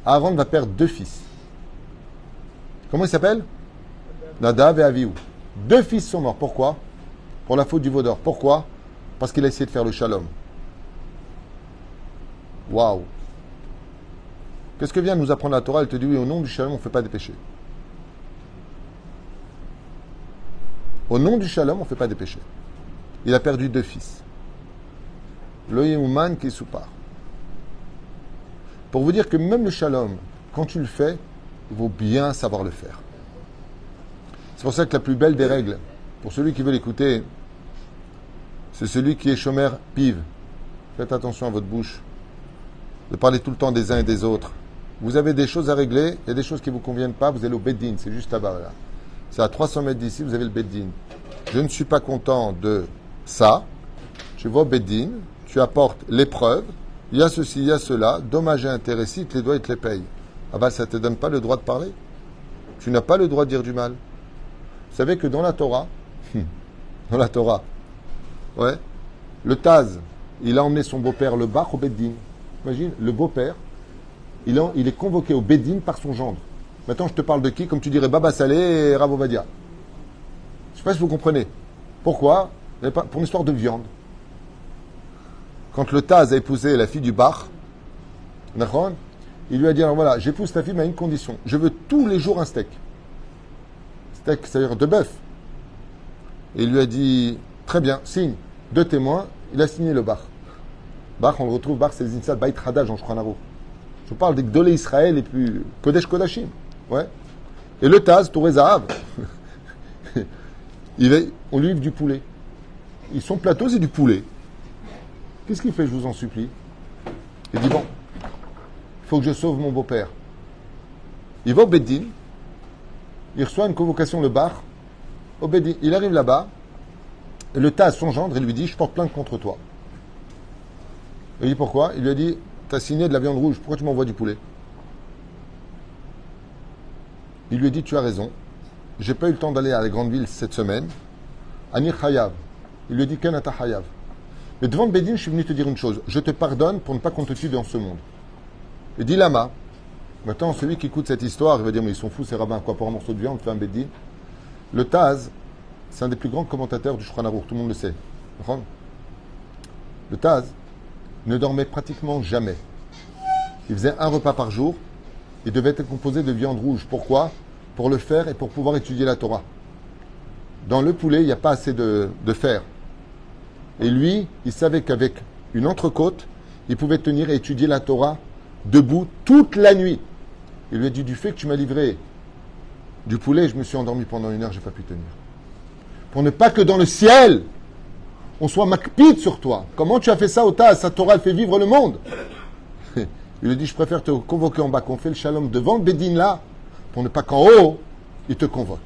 Aaron va perdre 2 fils. Comment ils s'appellent? Nadav et Avihu. 2 fils sont morts. Pourquoi? Pour la faute du veau d'or. Pourquoi? Parce qu'il a essayé de faire le shalom. Waouh! Qu'est-ce que vient de nous apprendre la Torah? Elle te dit oui, au nom du shalom, on ne fait pas des péchés. Au nom du shalom, on ne fait pas des péchés. Il a perdu 2 fils. Le Yehuman qui est sous part. Pour vous dire que même le shalom, quand tu le fais, il vaut bien savoir le faire. C'est pour ça que la plus belle des règles, pour celui qui veut l'écouter, c'est celui qui est chômeur pive. Faites attention à votre bouche. De parler tout le temps des uns et des autres. Vous avez des choses à régler, il y a des choses qui ne vous conviennent pas, vous allez au Beddin, c'est juste là-bas. Là. C'est à 300 mètres d'ici, vous avez le Beddin. Je ne suis pas content de ça. Tu vas au Beddin, tu apportes les preuves, il y a ceci, il y a cela, dommage et intérêt, si tu les dois, ils te les payent. Ah bah ça ne te donne pas le droit de parler. Tu n'as pas le droit de dire du mal. Vous savez que dans la Torah, ouais, le Taz, il a emmené son beau-père le Bach au Beddin. Imagine, le beau-père, il est convoqué au Beddin par son gendre. Maintenant, je te parle de qui? Comme tu dirais Baba Saleh et Rav Ovadia. Je ne sais pas si vous comprenez. Pourquoi? Pour une histoire de viande. Quand le Taz a épousé la fille du Bach, il lui a dit, alors voilà, j'épouse ta fille, mais à une condition. Je veux tous les jours un steak. Steak, c'est-à-dire de bœuf. Et il lui a dit, très bien, signe. 2 témoins, il a signé le Bach. Bach, on le retrouve, Bach, c'est les Initiales Bait Hadaj en Shulchan Aruch. Je parle des Gdolé Israël les plus Kodesh Kodashim. Ouais. Et le Taz, Touré Zahav, on lui livre du poulet. Son plateau, c'est du poulet. Qu'est-ce qu'il fait, je vous en supplie? Il dit, bon, il faut que je sauve mon beau-père. Il va au Beddin, il reçoit une convocation, le bar, au Beddin. Il arrive là-bas, et le Taz, son gendre, il lui dit, je porte plainte contre toi. Il dit, pourquoi? Il lui a dit, tu as signé de la viande rouge, pourquoi tu m'envoies du poulet? Il lui a dit, tu as raison, j'ai pas eu le temps d'aller à la grande ville cette semaine. Ani Chayav. Il lui a dit, Kenata Chayav. Mais devant le Beddin, je suis venu te dire une chose, je te pardonne pour ne pas qu'on te tue dans ce monde. Il dit, Lama. Maintenant, celui qui écoute cette histoire, il va dire, mais ils sont fous, ces rabbins, quoi, pour un morceau de viande, fait un Beddin. Le Taz, c'est un des plus grands commentateurs du Shulchan Aruch, tout le monde le sait. Le Taz ne dormait pratiquement jamais. Il faisait un repas par jour. Il devait être composé de viande rouge. Pourquoi? Pour le faire et pour pouvoir étudier la Torah. Dans le poulet, il n'y a pas assez de fer. Et lui, il savait qu'avec une entrecôte, il pouvait tenir et étudier la Torah debout toute la nuit. Il lui a dit, du fait que tu m'as livré du poulet, je me suis endormi pendant 1 heure, je n'ai pas pu tenir. Pour ne pas que dans le ciel, on soit makpid sur toi. Comment tu as fait ça au Taz? Sa Torah, elle fait vivre le monde. Il lui dit, je préfère te convoquer en bas, qu'on fait le shalom devant le Beddin là, pour ne pas qu'en haut, il te convoque.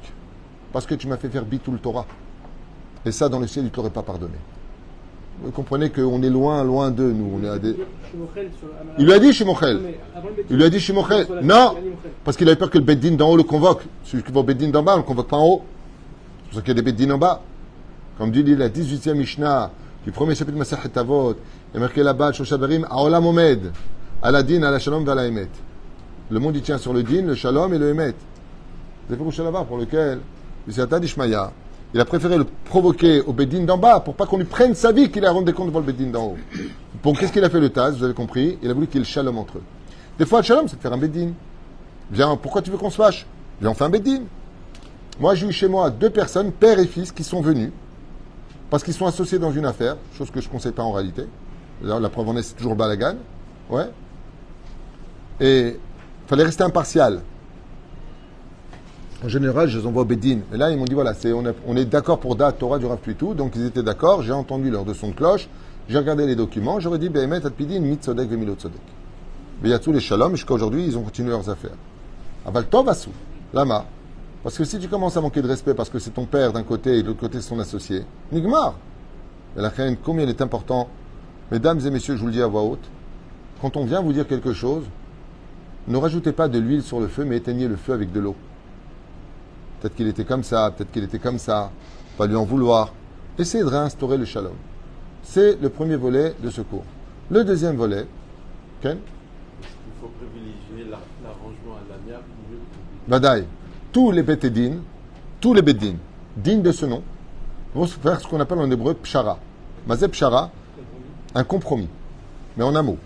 Parce que tu m'as fait faire bitul Torah. Et ça, dans le ciel, il ne te l'aurait pas pardonné. Vous comprenez qu'on est loin, loin d'eux, nous. On est à des... Il lui a dit Shimochel. Il lui a dit Shimochel. Non, parce qu'il avait peur que le Beddin d'en haut le convoque. Celui qui va au Beddin d'en bas, on ne le convoque pas en haut. C'est pour ça qu'il y a des Beddin en bas. Comme dit la 18e Mishnah du premier chapitre de Masechet Avot, il y a marqué là-bas, Shoshabarim, Aolam Omed, Aladin, Ala Shalom, Vala Emet. Le monde il tient sur le din, le shalom et le emet. C'est pour là-bas pour lequel, il a préféré le provoquer au Beddin d'en bas pour pas qu'on lui prenne sa vie qu'il ait à rendre des comptes devant le Beddin d'en haut. Bon, qu'est-ce qu'il a fait le Taz? Vous avez compris? Il a voulu qu'il y ait le shalom entre eux. Des fois, le shalom, c'est de faire un Beddin. Viens, pourquoi tu veux qu'on se fâche? Viens, on fait un Beddin. Moi, j'ai eu chez moi 2 personnes, père et fils, qui sont venus parce qu'ils sont associés dans une affaire, chose que je ne conseille pas en réalité. La preuve en est, c'est toujours le balagan. Ouais. Et il fallait rester impartial. En général, je les envoie au Beddin. Et là, ils m'ont dit, voilà, on est d'accord pour Da Torah du Rav Tuitou. Donc, ils étaient d'accord. J'ai entendu leur de son de cloche. J'ai regardé les documents. J'aurais dit, Behemet, Atpidin, Mit Sodek, Vemilot Sodek. Beyatzou, les Shalom, jusqu'à aujourd'hui, ils ont continué leurs affaires. Aval Tov Asou, Lama. Parce que si tu commences à manquer de respect parce que c'est ton père d'un côté et de l'autre côté c'est ton associé, Nigmar. Et la reine, combien il est important, mesdames et messieurs, je vous le dis à voix haute, quand on vient vous dire quelque chose, ne rajoutez pas de l'huile sur le feu, mais éteignez le feu avec de l'eau. Peut-être qu'il était comme ça, peut-être qu'il était comme ça, pas lui en vouloir. Essayez de réinstaurer le shalom. C'est le premier volet de ce cours. Le deuxième volet, Ken? Il faut privilégier la Badaï. Tous les bétédines, tous les bédines, dignes de ce nom, vont faire ce qu'on appelle en hébreu pshara. Mazé pshara, un compromis, mais en un mot.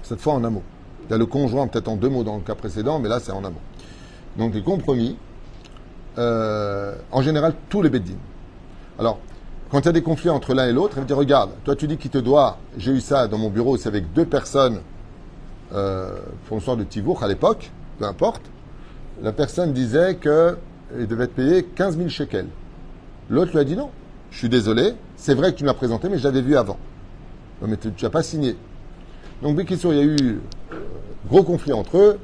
Cette fois en un mot. Il y a le conjoint peut-être en deux mots dans le cas précédent, mais là c'est en un mot. Donc les compromis, en général, tous les bédines. Alors, quand il y a des conflits entre l'un et l'autre, elle me dit, regarde, toi tu dis qu'il te doit, j'ai eu ça dans mon bureau, c'est avec deux personnes pour une sorte de tivour à l'époque, peu importe. La personne disait qu'il devait te payer 15 000 shekels. L'autre lui a dit non, je suis désolé, c'est vrai que tu me l'as présenté, mais je l'avais vu avant. Non, mais tu n'as pas signé. Donc, Bekissur, il y a eu gros conflit entre eux,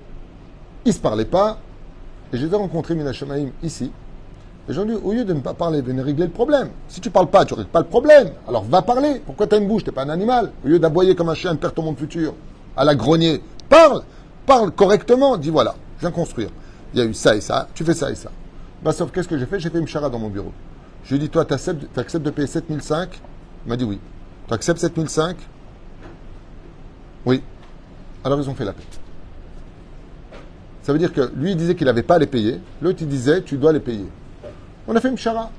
ils ne se parlaient pas, et j'ai rencontré Mina Shamaïm ici. Et j'ai dit, au lieu de ne pas parler, venez régler le problème. Si tu ne parles pas, tu ne règles pas le problème. Alors va parler. Pourquoi tu as une bouche? Tu n'es pas un animal. Au lieu d'aboyer comme un chien de perdre ton monde futur, à la grogner, parle correctement. Dis voilà, je viens construire. Il y a eu ça et ça, tu fais ça et ça. Bah, sauf qu'est-ce que j'ai fait? J'ai fait une chara dans mon bureau. Je lui ai dit, toi, tu acceptes de payer 7005? Il m'a dit oui. Tu acceptes 7005? Oui. Alors ils ont fait la paix. Ça veut dire que lui, il disait qu'il n'avait pas à les payer. L'autre, il disait, tu dois les payer. On a fait Mshara.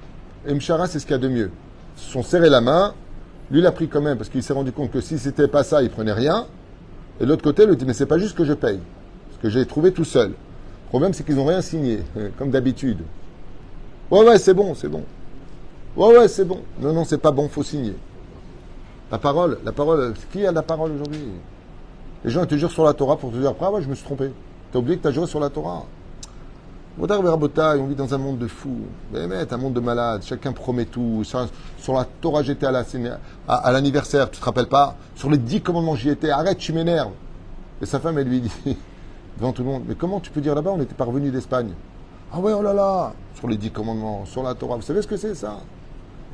Et Mshara, c'est ce qu'il y a de mieux. Ils se sont serrés la main. Lui, il a pris quand même, parce qu'il s'est rendu compte que si c'était pas ça, il prenait rien. Et de l'autre côté, il dit, mais c'est pas juste que je paye. Ce que j'ai trouvé tout seul. Le problème, c'est qu'ils n'ont rien signé, comme d'habitude. Ouais, c'est bon, c'est bon. Ouais, c'est bon. Non, c'est pas bon, faut signer. La parole, qui a la parole aujourd'hui? Les gens, ils te jurent sur la Torah pour te dire, après, je me suis trompé. T'as oublié que t'as juré sur la Torah. On vit dans un monde de fous. Un monde de malades. Chacun promet tout. Sur la Torah, j'étais à l'anniversaire, tu te rappelles pas? Sur les 10 commandements, j'y étais. Arrête, tu m'énerves. Et sa femme, elle lui dit, devant tout le monde, mais comment tu peux dire là-bas, on n'était pas revenu d'Espagne? Ah ouais, oh là là, sur les 10 commandements, sur la Torah. Vous savez ce que c'est, ça?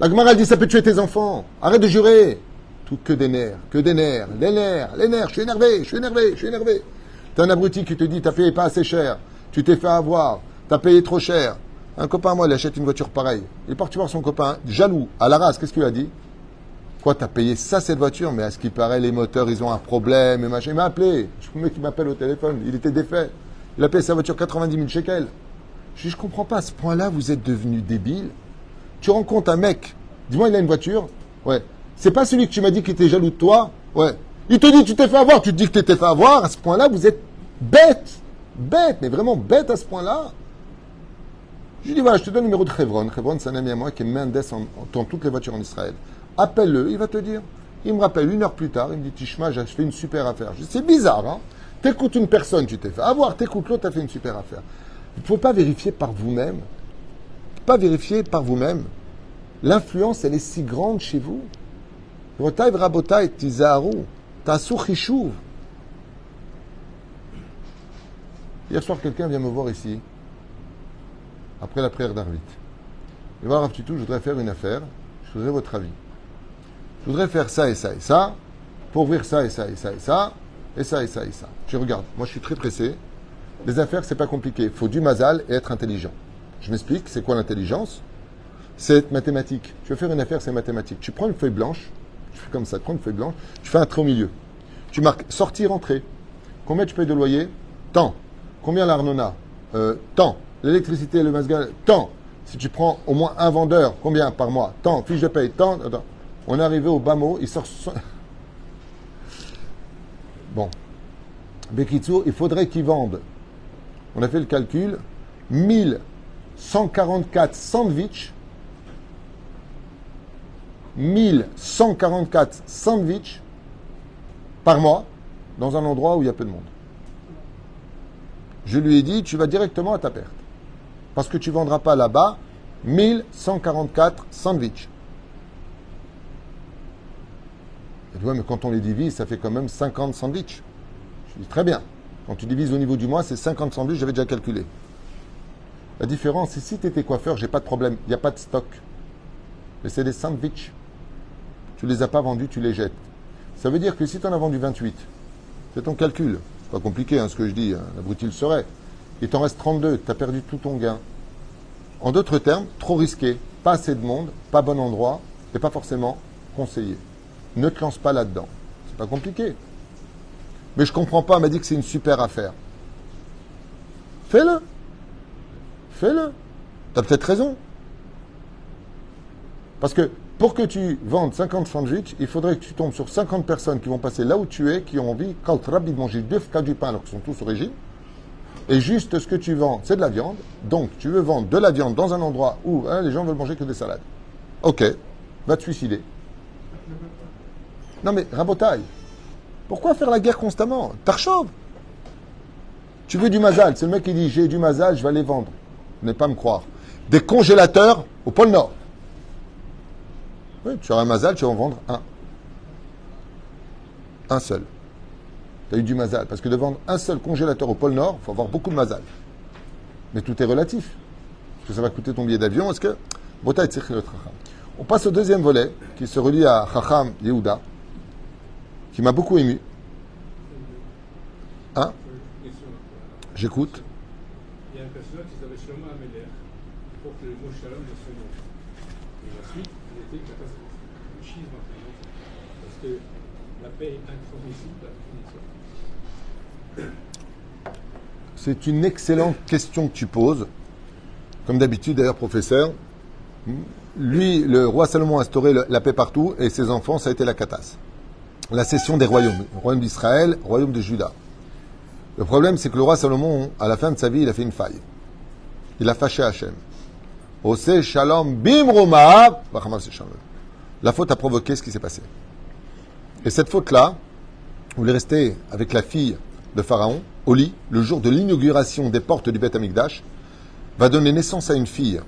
La Gemara dit, ça peut tuer tes enfants. Arrête de jurer. Tout que des nerfs, les nerfs. Je suis énervé. T'as un abruti qui te dit, t'as payé pas assez cher. Tu t'es fait avoir. T'as payé trop cher. Un copain à moi, il achète une voiture pareille. Il est parti voir son copain, jaloux, à la race. Qu'est-ce qu'il a dit? Quoi, t'as payé ça, cette voiture? Mais à ce qui paraît, les moteurs, ils ont un problème, et machin. Il m'a appelé. Le mec qui m'appelle au téléphone, il était défait. Il a payé sa voiture 90 000 shekels. Je comprends pas, à ce point-là, vous êtes devenu débile. Tu rencontres un mec, dis-moi, il a une voiture? Ouais. C'est pas celui que tu m'as dit qui était jaloux de toi? Ouais. Il te dit, tu t'es fait avoir, tu te dis que tu t'es fait avoir. À ce point-là, vous êtes bête. Bête, mais vraiment bête à ce point-là. Je lui dis, voilà, je te donne le numéro de Chevron. Chevron, c'est un ami à moi qui est Mendes dans toutes les voitures en Israël. Appelle-le, il va te dire. Il me rappelle 1 heure plus tard, il me dit, Tishma, j'ai fait une super affaire. Je dis, c'est bizarre, hein. T'écoutes une personne, tu t'es fait avoir, t'écoutes l'autre, t'as fait une super affaire. Il ne faut pas vérifier par vous-même. Pas vérifier par vous-même. L'influence, elle est si grande chez vous. Rotaï vrabotaï tizaharu. Tasu chishuv. Hier soir, quelqu'un vient me voir ici, après la prière d'Arvit. Il va voir, Rav Titou, je voudrais faire une affaire, je voudrais votre avis. Je voudrais faire ça et ça et ça, pour ouvrir ça et ça et ça et ça, et ça et ça et ça. Je regarde, moi je suis très pressé. Les affaires, c'est pas compliqué. Il faut du mazal et être intelligent. Je m'explique, c'est quoi l'intelligence? C'est être mathématique. Tu veux faire une affaire, c'est mathématique. Tu prends une feuille blanche, tu fais comme ça, tu prends une feuille blanche, tu fais un trait au milieu. Tu marques sortie, rentrée. Combien tu payes de loyer? Tant. Combien l'Arnona? Tant. L'électricité, le masgal, tant. Si tu prends au moins un vendeur, combien par mois? Tant. Fiche de paye, tant. Attends. On est arrivé au bas mot, il sort... Bon. Bekitsu, il faudrait qu'ils vendent. On a fait le calcul. 1144 sandwichs. 1144 sandwichs par mois dans un endroit où il y a peu de monde. Je lui ai dit, tu vas directement à ta perte. Parce que tu ne vendras pas là-bas 1144 sandwichs. Il dit, ouais, mais quand on les divise, ça fait quand même 50 sandwichs. Je dis, très bien. Quand tu divises au niveau du mois, c'est 50 sandwichs, j'avais déjà calculé. La différence, c'est si tu étais coiffeur, j'ai pas de problème, il n'y a pas de stock. Mais c'est des sandwichs. Tu les as pas vendus, tu les jettes. Ça veut dire que si tu en as vendu 28, c'est ton calcul. C'est pas compliqué, hein, ce que je dis, hein, l'abruti le serait. Il t'en reste 32, tu as perdu tout ton gain. En d'autres termes, trop risqué, pas assez de monde, pas bon endroit, et pas forcément conseillé. Ne te lance pas là-dedans. C'est pas compliqué. Mais je comprends pas, elle m'a dit que c'est une super affaire. Fais-le. Fais-le. Tu as peut-être raison. Parce que pour que tu vendes 50 sandwichs, il faudrait que tu tombes sur 50 personnes qui vont passer là où tu es, qui ont envie, quand rapide, de manger 2 cas du pain alors qu'ils sont tous au régime. Et juste ce que tu vends, c'est de la viande. Donc, tu veux vendre de la viande dans un endroit où les gens veulent manger que des salades. Ok, va te suicider. Non mais, rabotaille, pourquoi faire la guerre constamment? Tarchov. Tu veux du mazal. C'est le mec qui dit, j'ai du mazal, je vais aller vendre. Vous n'allez pas me croire. Des congélateurs au pôle Nord. Oui, tu auras un mazal, tu vas en vendre un. Un seul. Tu as eu du mazal. Parce que de vendre un seul congélateur au pôle Nord, il faut avoir beaucoup de mazal. Mais tout est relatif. Est-ce que ça va coûter ton billet d'avion? Est-ce que... On passe au deuxième volet, qui se relie à Chacham Yehuda, qui m'a beaucoup ému. Hein? J'écoute. Il y a un personnage qui s'appelle Shlomo Améler pour que le mot Shalom ne se nom. Et ensuite, il était catastrophe. Le schisme entre les autres. Parce que la paix est intransmissible par définition. C'est une excellente question que tu poses. Comme d'habitude, d'ailleurs, professeur. Lui, le roi Salomon a instauré la paix partout et ses enfants, ça a été la catasse. La cession des royaumes. Royaume d'Israël, royaume de Juda. Le problème, c'est que le roi Salomon, à la fin de sa vie, il a fait une faille. Il a fâché Hachem. Ose shalom bim roma. La faute a provoqué ce qui s'est passé. Et cette faute-là, vous voulez rester avec la fille de Pharaon, au lit, le jour de l'inauguration des portes du Beth Amikdash, va donner naissance à une fille.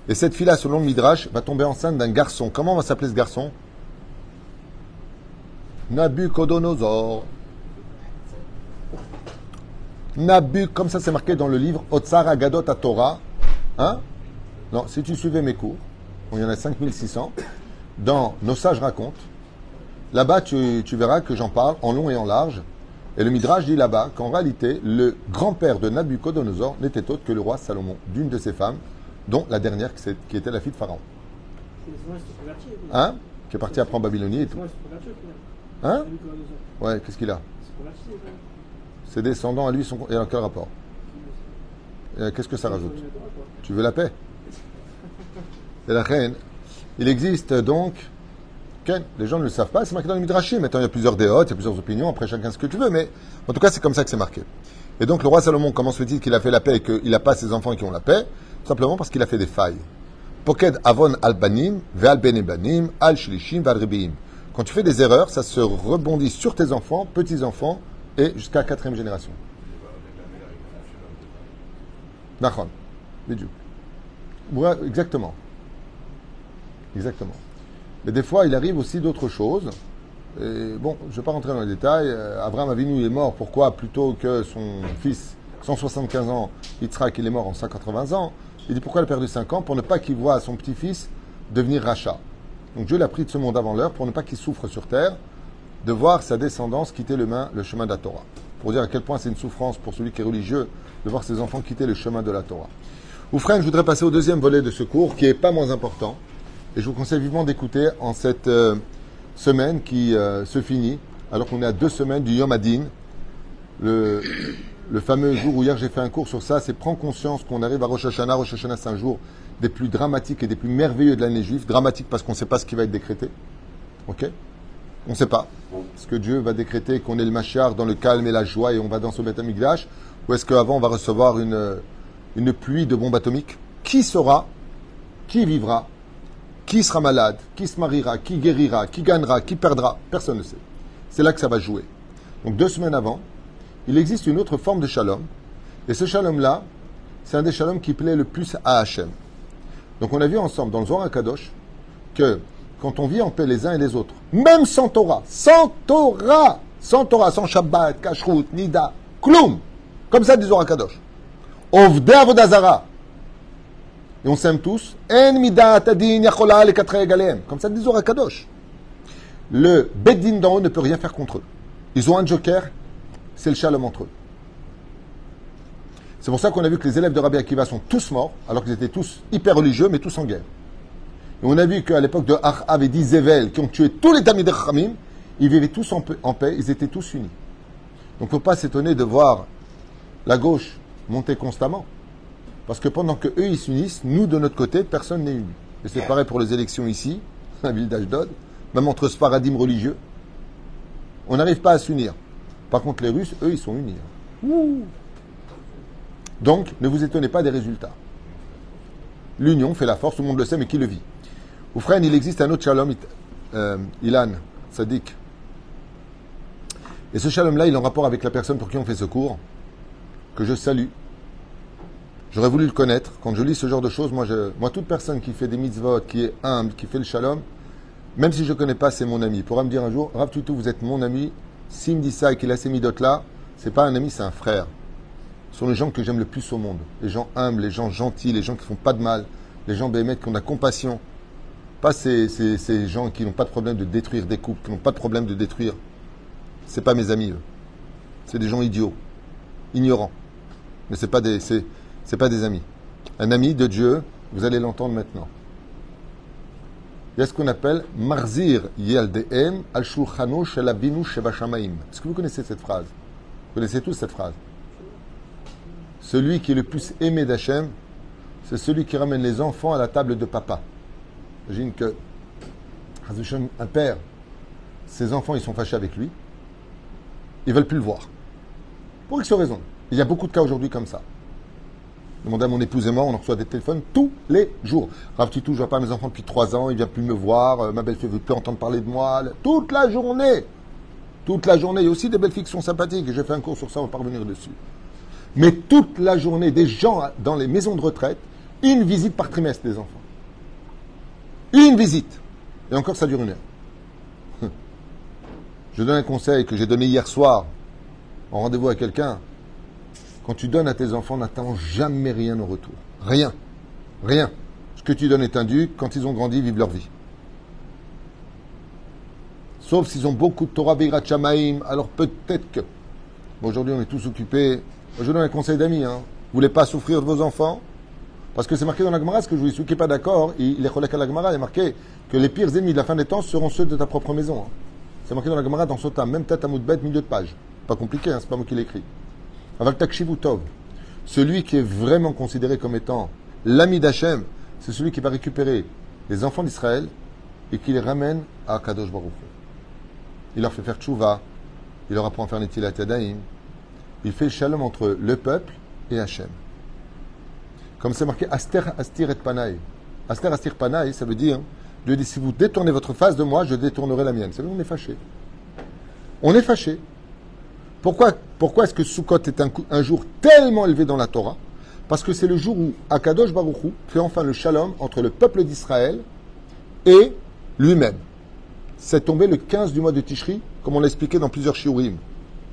Et cette fille-là, selon le Midrash, va tomber enceinte d'un garçon. Comment va s'appeler ce garçon? Nabucodonosor. Comme ça c'est marqué dans le livre Otsar Agadot à Torah. Hein? Non, si tu suivais mes cours, il y en a 5600, dans Nos sages racontent, là-bas tu verras que j'en parle en long et en large. Et le Midrash dit là-bas qu'en réalité, le grand-père de Nabucodonosor n'était autre que le roi Salomon, d'une de ses femmes, dont la dernière qui était la fille de Pharaon. Hein? Qui est parti après en Babylonie et tout. Hein? Ouais, qu'est-ce qu'il a? Ses descendants à lui sont... Et dans quel rapport? Qu'est-ce que ça rajoute? Tu veux la paix? Et la reine. Il existe donc... Les gens ne le savent pas, c'est marqué dans le Midrashim. Maintenant, il y a plusieurs déotes, il y a plusieurs opinions, après chacun ce que tu veux, mais en tout cas, c'est comme ça que c'est marqué. Et donc, le roi Salomon, comment se fait-il qu'il a fait la paix et qu'il n'a pas ses enfants qui ont la paix? Tout simplement parce qu'il a fait des failles. Poked avon al-banim, ve'al benebanim, al-shlishim, ve'al-ribiim. Quand tu fais des erreurs, ça se rebondit sur tes enfants, petits-enfants, et jusqu'à la 4e génération. D'accord. Ouais, exactement. Exactement. Mais des fois, il arrive aussi d'autres choses. Et bon, je ne vais pas rentrer dans les détails. Abraham Avinu il est mort. Pourquoi? Plutôt que son fils, 175 ans, Yitzhak, il est mort en 180 ans. Il dit pourquoi il a perdu 5 ans? Pour ne pas qu'il voie son petit-fils devenir rachat. Donc Dieu l'a pris de ce monde avant l'heure pour ne pas qu'il souffre sur terre, de voir sa descendance quitter le chemin de la Torah. Pour dire à quel point c'est une souffrance pour celui qui est religieux de voir ses enfants quitter le chemin de la Torah. Oufren, je voudrais passer au deuxième volet de ce cours, qui n'est pas moins important. Et je vous conseille vivement d'écouter en cette semaine qui se finit, alors qu'on est à 2 semaines du Yom Hadin, le fameux jour où hier j'ai fait un cours sur ça, c'est prendre conscience qu'on arrive à Rosh Hashanah. Rosh Hashanah, c'est un jour des plus dramatiques et des plus merveilleux de l'année juive. Dramatique parce qu'on ne sait pas ce qui va être décrété. Ok? On ne sait pas. Est-ce que Dieu va décréter qu'on est le Mashiach dans le calme et la joie et on va dans ce Beth Amikdash? Ou est-ce qu'avant on va recevoir une pluie de bombes atomiques? Qui saura? Qui vivra? Qui sera malade? Qui se mariera? Qui guérira? Qui gagnera? Qui perdra? Personne ne sait. C'est là que ça va jouer. Donc 2 semaines avant, il existe une autre forme de shalom. Et ce shalom-là, c'est un des shalom qui plaît le plus à Hachem. Donc on a vu ensemble dans le Zohar HaKadosh que quand on vit en paix les uns et les autres, même sans Torah, sans Shabbat, Kashrut, Nida, Kloum, comme ça dit Zohar HaKadosh. Ovdei Avodazara. Et on s'aime tous. En midat adin yachola lekatre egalem. Comme ça dit Zohar HaKadosh. Le Beddin d'en haut ne peut rien faire contre eux. Ils ont un joker, c'est le shalom entre eux. C'est pour ça qu'on a vu que les élèves de Rabbi Akiva sont tous morts, alors qu'ils étaient tous hyper religieux, mais tous en guerre. Et on a vu qu'à l'époque de Achav et d'Izével, qui ont tué tous les Talmidei Chachamim, ils vivaient tous en paix, ils étaient tous unis. Donc il ne faut pas s'étonner de voir la gauche monter constamment. Parce que pendant qu'eux, ils s'unissent, nous, de notre côté, personne n'est uni. Et c'est pareil pour les élections ici, la ville d'Ashdod, même entre ce paradigme religieux. On n'arrive pas à s'unir. Par contre, les Russes, eux, ils sont unis. Ouh. Donc, ne vous étonnez pas des résultats. L'union fait la force, tout le monde le sait, mais qui le vit? Ou frère, il existe un autre shalom, Ilan, Sadiq. Et ce shalom-là, il est en rapport avec la personne pour qui on fait ce cours, que je salue. J'aurais voulu le connaître. Quand je lis ce genre de choses, moi, toute personne qui fait des mitzvot, qui est humble, qui fait le shalom, même si je ne connais pas, c'est mon ami. Il pourra me dire un jour, Rav Tutu, vous êtes mon ami. S'il me dit ça et qu'il a ces midotes-là, c'est pas un ami, c'est un frère. Ce sont les gens que j'aime le plus au monde. Les gens humbles, les gens gentils, les gens qui font pas de mal, les gens béhémètes qui ont de la compassion. Pas ces gens qui n'ont pas de problème de détruire des couples, qui n'ont pas de problème de détruire. C'est pas mes amis, eux. C'est des gens idiots, ignorants. Mais c'est pas des amis. Un ami de Dieu, vous allez l'entendre maintenant. Il y a ce qu'on appelle Marzir Yaldehem al Shulchano Shel Avinu Shebashamaim. Est-ce que vous connaissez cette phrase? Vous connaissez tous cette phrase? Celui qui est le plus aimé d'Hachem, c'est celui qui ramène les enfants à la table de papa. J'imagine que un père, ses enfants, ils sont fâchés avec lui. Ils ne veulent plus le voir. Pour X raison. Il y a beaucoup de cas aujourd'hui comme ça. Demandez à mon épouse et moi, on reçoit des téléphones tous les jours. Rav Titou, je ne vois pas mes enfants depuis 3 ans, il ne vient plus me voir, ma belle-fille ne veut plus entendre parler de moi. Toute la journée. Toute la journée. Il y a aussi des belles filles qui sont sympathiques. J'ai fait un cours sur ça, on va pas revenir dessus. Mais toute la journée, des gens dans les maisons de retraite, une visite par trimestre des enfants. Une visite. Et encore, ça dure 1 heure. Je donne un conseil que j'ai donné hier soir en rendez-vous à quelqu'un. Quand tu donnes à tes enfants, n'attends jamais rien au retour. Rien. Rien. Ce que tu donnes est indu. Quand ils ont grandi, ils vivent leur vie. Sauf s'ils ont beaucoup de Torah Beirat Shamaim, alors peut-être que... Bon, aujourd'hui, on est tous occupés. Je donne un conseil d'amis. Vous voulez pas souffrir de vos enfants? Parce que c'est marqué dans la Gemara, ce que je vous dis, celui qui n'est pas d'accord, il est relève à la Gemara, il est marqué que les pires ennemis de la fin des temps seront ceux de ta propre maison. C'est marqué dans la Gemara, dans Sotam, même tête à Moudbet, milieu de page. Pas compliqué, c'est pas moi qui l'ai écrit. Avec Takshivu Tov, celui qui est vraiment considéré comme étant l'ami d'Hachem, c'est celui qui va récupérer les enfants d'Israël et qui les ramène à Kadosh Baruch Hu. Il leur fait faire tchouva, il leur apprend à faire Netilat Yadayim, il fait le shalom entre le peuple et Hachem. Comme c'est marqué Aster Astir et Panaï. Aster Astir Panaï, ça veut dire, Dieu dit, si vous détournez votre face de moi, je détournerai la mienne. Ça veut dire, on est fâché. On est fâché. Pourquoi est-ce que Sukkot est un jour tellement élevé dans la Torah? Parce que c'est le jour où Akadosh Baruch Hu fait enfin le shalom entre le peuple d'Israël et lui-même. C'est tombé le 15 du mois de Tishri, comme on l'a expliqué dans plusieurs shiurim.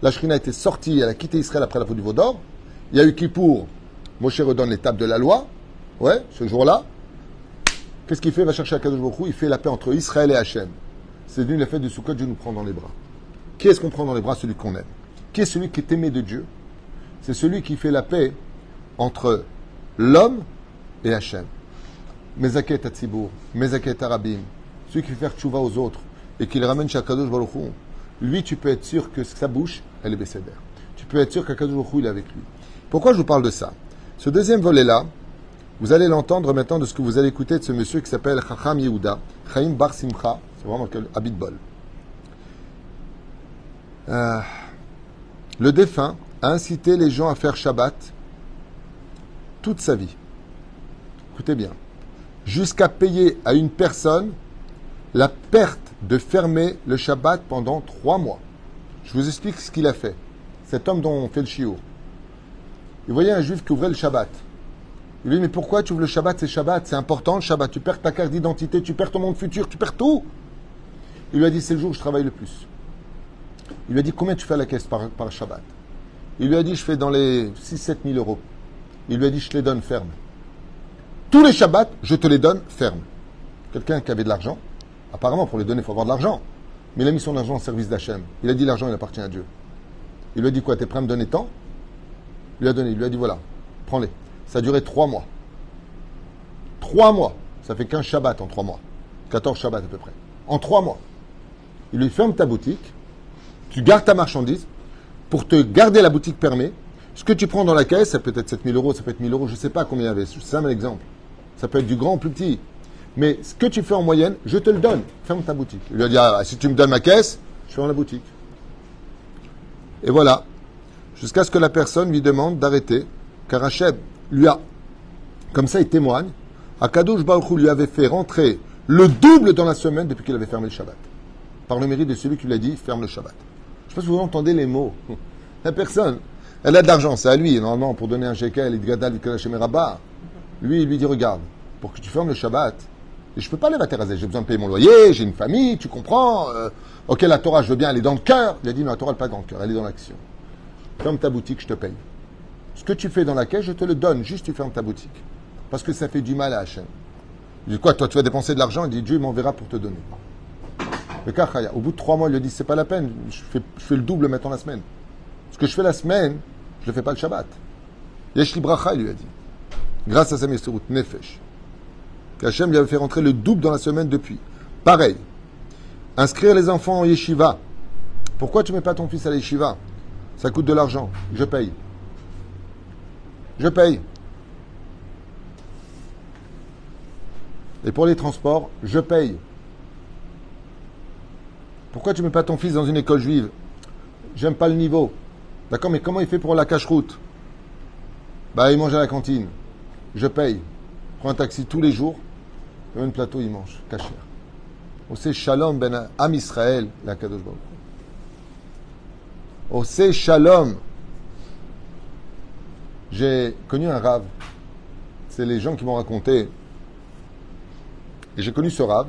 La Shrina a été sortie, elle a quitté Israël après la faute du veau d'or. Il y a eu Kippour, Moshe redonne l'étape de la loi. Ouais, ce jour-là. Qu'est-ce qu'il fait? Il va chercher Akadosh Baruch Hu, il fait la paix entre Israël et Hachem. C'est lui la fête de Sukkot, Dieu nous prend dans les bras. Qui est-ce qu'on prend dans les bras? Celui qu'on aime. Qui est celui qui est aimé de Dieu? C'est celui qui fait la paix entre l'homme et Hachem. Mezaket Hatzibour, Mezaket Arabim, celui qui fait faire tchouva aux autres et qui les ramène chez Akadosh Baruch Hu. Lui, tu peux être sûr que sa bouche, elle est bécédère. Tu peux être sûr qu'Akadosh Baruch Hu, il est avec lui. Pourquoi je vous parle de ça? Ce deuxième volet-là, vous allez l'entendre maintenant de ce que vous allez écouter de ce monsieur qui s'appelle Chacham Yehuda, Chaim Bar Simcha, c'est vraiment Abid Bol. Le défunt a incité les gens à faire Shabbat toute sa vie. Écoutez bien. Jusqu'à payer à une personne la perte de fermer le Shabbat pendant 3 mois. Je vous explique ce qu'il a fait. Cet homme dont on fait le shiur. Il voyait un juif qui ouvrait le Shabbat. Il lui dit, mais pourquoi tu ouvres le Shabbat? C'est Shabbat, c'est important le Shabbat. Tu perds ta carte d'identité, tu perds ton monde futur, tu perds tout. Il lui a dit, c'est le jour où je travaille le plus. Il lui a dit, combien tu fais à la caisse par Shabbat? Il lui a dit, je fais dans les 6-7 000 euros. Il lui a dit, je te les donne ferme. Tous les Shabbats, je te les donne ferme. Quelqu'un qui avait de l'argent, apparemment pour les donner, il faut avoir de l'argent. Mais il a mis son argent au service d'Hachem. Il a dit, l'argent, il appartient à Dieu. Il lui a dit quoi? T'es prêt à me donner tant? Il lui a donné, il lui a dit, voilà, prends-les. Ça a duré 3 mois. 3 mois. Ça fait 15 Shabbats en 3 mois. 14 Shabbats à peu près. En 3 mois. Il lui ferme ta boutique. Tu gardes ta marchandise. Pour te garder la boutique permet, Ce que tu prends dans la caisse, ça peut être 7 000 euros, ça peut être 1 000 euros, je ne sais pas combien il y avait. C'est un exemple. Ça peut être du grand ou plus petit. Mais ce que tu fais en moyenne, je te le donne. Ferme ta boutique. Il lui a dit, ah, si tu me donnes ma caisse, je ferme la boutique. Et voilà. Jusqu'à ce que la personne lui demande d'arrêter. Car Hachem lui a, comme ça il témoigne, Akadosh Baruch Hu lui avait fait rentrer le double dans la semaine depuis qu'il avait fermé le Shabbat. Par le mérite de celui qui lui a dit, ferme le Shabbat. Je ne sais pas si vous entendez les mots. La personne, elle a de l'argent, c'est à lui, normalement, pour donner un shekel, il dit Gadal, lui, il lui dit, regarde, pour que tu fermes le Shabbat, et je ne peux pas aller à Terrazé, j'ai besoin de payer mon loyer, j'ai une famille, tu comprends, ok, la Torah, je veux bien, elle est dans le cœur. Il a dit, non, la Torah, elle n'est pas dans le cœur, elle est dans l'action. Ferme ta boutique, je te paye. Ce que tu fais dans la caisse, je te le donne, juste tu fermes ta boutique. Parce que ça fait du mal à Hachem. Il dit, quoi, toi, tu vas dépenser de l'argent? Il dit, Dieu m'enverra pour te donner. Le Kachaya, au bout de 3 mois, il lui a dit, c'est pas la peine, je fais le double maintenant la semaine. Ce que je fais la semaine, je ne le fais pas le Shabbat. Yesh li bracha, il lui a dit. Grâce à sa Mesurut Nefesh. Qu'Hachem lui avait fait rentrer le double dans la semaine depuis. Pareil. Inscrire les enfants en yeshiva. Pourquoi tu ne mets pas ton fils à la yeshiva? Ça coûte de l'argent. Je paye. Je paye. Et pour les transports, je paye. Pourquoi tu ne mets pas ton fils dans une école juive? J'aime pas le niveau. D'accord, mais comment il fait pour la cache-route? Bah, il mange à la cantine. Je paye. Prends un taxi tous les jours. Et un plateau, il mange. Cacher. Osé Shalom ben Am Israël, la Kadosh Baruch. Osé Shalom. J'ai connu un rave. C'est les gens qui m'ont raconté. Et j'ai connu ce rave.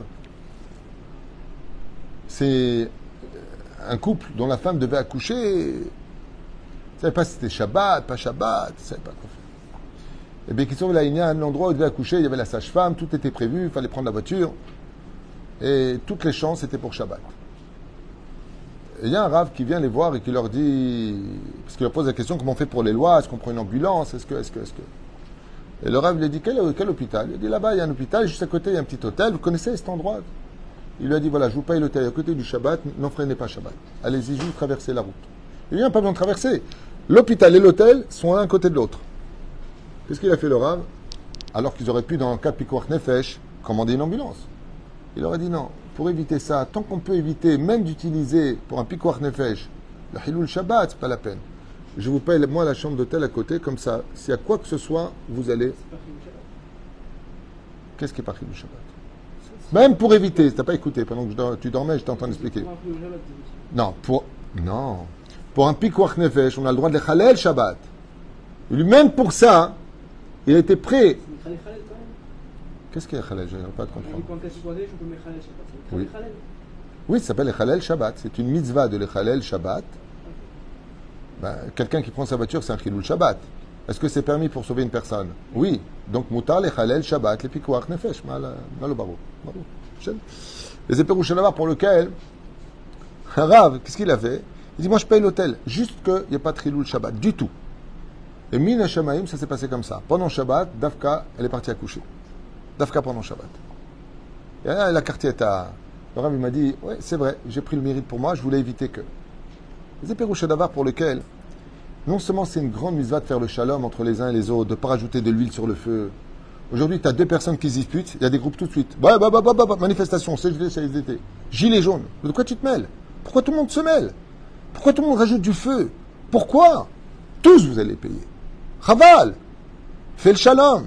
C'est un couple dont la femme devait accoucher. Ne savait pas si c'était Shabbat, pas Shabbat, ne savait pas quoi faire. Et bien, qui sont là, il y a un endroit où il devait accoucher, il y avait la sage-femme, tout était prévu, il fallait prendre la voiture. Et toutes les chances étaient pour Shabbat. Et il y a un rave qui vient les voir et qui leur dit, parce qu'il leur pose la question, comment on fait pour les lois? Est-ce qu'on prend une ambulance? Est-ce que. Et le rave lui a dit, quel hôpital? Il a dit, là-bas, il y a un hôpital, juste à côté, il y a un petit hôtel. Vous connaissez cet endroit? Il lui a dit, voilà, je vous paye l'hôtel à côté du Shabbat, n'enfreignez pas Shabbat. Allez-y, juste traversez la route. Il n'y a pas besoin de traverser. L'hôpital et l'hôtel sont l'un à côté de l'autre. Qu'est-ce qu'il a fait le rave? Alors qu'ils auraient pu, dans un cas de Pikuach Nefesh, commander une ambulance. Il aurait dit non, pour éviter ça, tant qu'on peut éviter même d'utiliser pour un Pikuach Nefesh le Hilul Shabbat, c'est pas la peine. Je vous paye, moi, la chambre d'hôtel à côté, comme ça, s'il y a quoi que ce soit, vous allez. Qu'est-ce qui est par Hilul Shabbat? Même pour éviter, tu n'as pas écouté, pendant que tu dormais, je t'entends expliquer. Non, pour un Pikuach Nefesh, on a le droit de le Chalel Shabbat. Lui-même pour ça, il était prêt. Qu'est-ce qu'il y a Chalel? Je n'ai pas de comprendre. Oui. Oui, ça s'appelle le Chalel Shabbat. C'est une mitzvah de le Chalel Shabbat. Ben, quelqu'un qui prend sa voiture, c'est un Chilul Shabbat. Est-ce que c'est permis pour sauver une personne? Oui. Donc, mutar le Chalel Shabbat, le Pikuach Nefesh, mal au barreau. Les éperouches là-bas pour lequel, un rave, qu'est-ce qu'il a fait? Il dit, moi je paye l'hôtel, juste qu'il n'y a pas de Chilul Shabbat, du tout. Et Min Shamaim, ça s'est passé comme ça. Pendant Shabbat, Dafka, elle est partie accoucher. Dafka pendant Shabbat. Et là, la quartier à. Le Rav, il m'a dit, ouais, c'est vrai, j'ai pris le mérite pour moi, je voulais éviter que. Les éperouches d'Avar pour lequel, non seulement c'est une grande mitzvah de faire le shalom entre les uns et les autres, de ne pas rajouter de l'huile sur le feu. Aujourd'hui, tu as 2 personnes qui se disputent, il y a des groupes tout de suite. Manifestation, CGT, gilets jaunes. De quoi tu te mêles? Pourquoi tout le monde se mêle? Pourquoi tout le monde rajoute du feu? Pourquoi? Tous vous allez payer. Chaval, fais le shalom.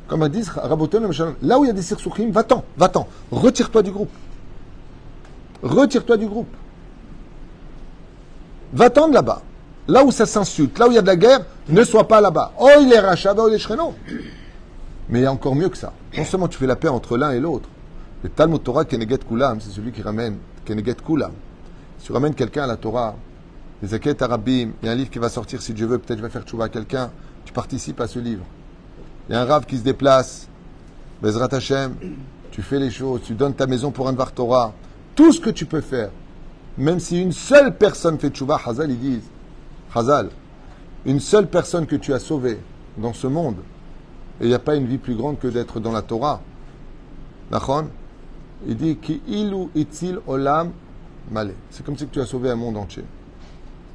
Comme ils disent, Raboton, là où il y a des sirsouchim, va-t'en. Retire-toi du groupe. Va-t'en de là-bas. Là où ça s'insulte, là où il y a de la guerre, ne sois pas là-bas. Oh, il est rachat, oh, il est shrenon. Mais il y a encore mieux que ça. Non seulement tu fais la paix entre l'un et l'autre. Le Talmud Torah Keneget Kulam, c'est celui qui ramène Keneget Kulam. Si tu ramènes quelqu'un à la Torah, les Zaket Arabim, il y a un livre qui va sortir si Dieu veut, peut-être je vais faire tchouva à quelqu'un, tu participes à ce livre. Il y a un Rav qui se déplace, Bezrat Hashem, tu fais les choses, tu donnes ta maison pour un Dvar Torah, tout ce que tu peux faire, même si une seule personne fait tchouva, Hazal, ils disent, Hazal, une seule personne que tu as sauvée dans ce monde, et il n'y a pas une vie plus grande que d'être dans la Torah. Nachon, il dit, Ki ilu itzil olam male. C'est comme si tu as sauvé un monde entier.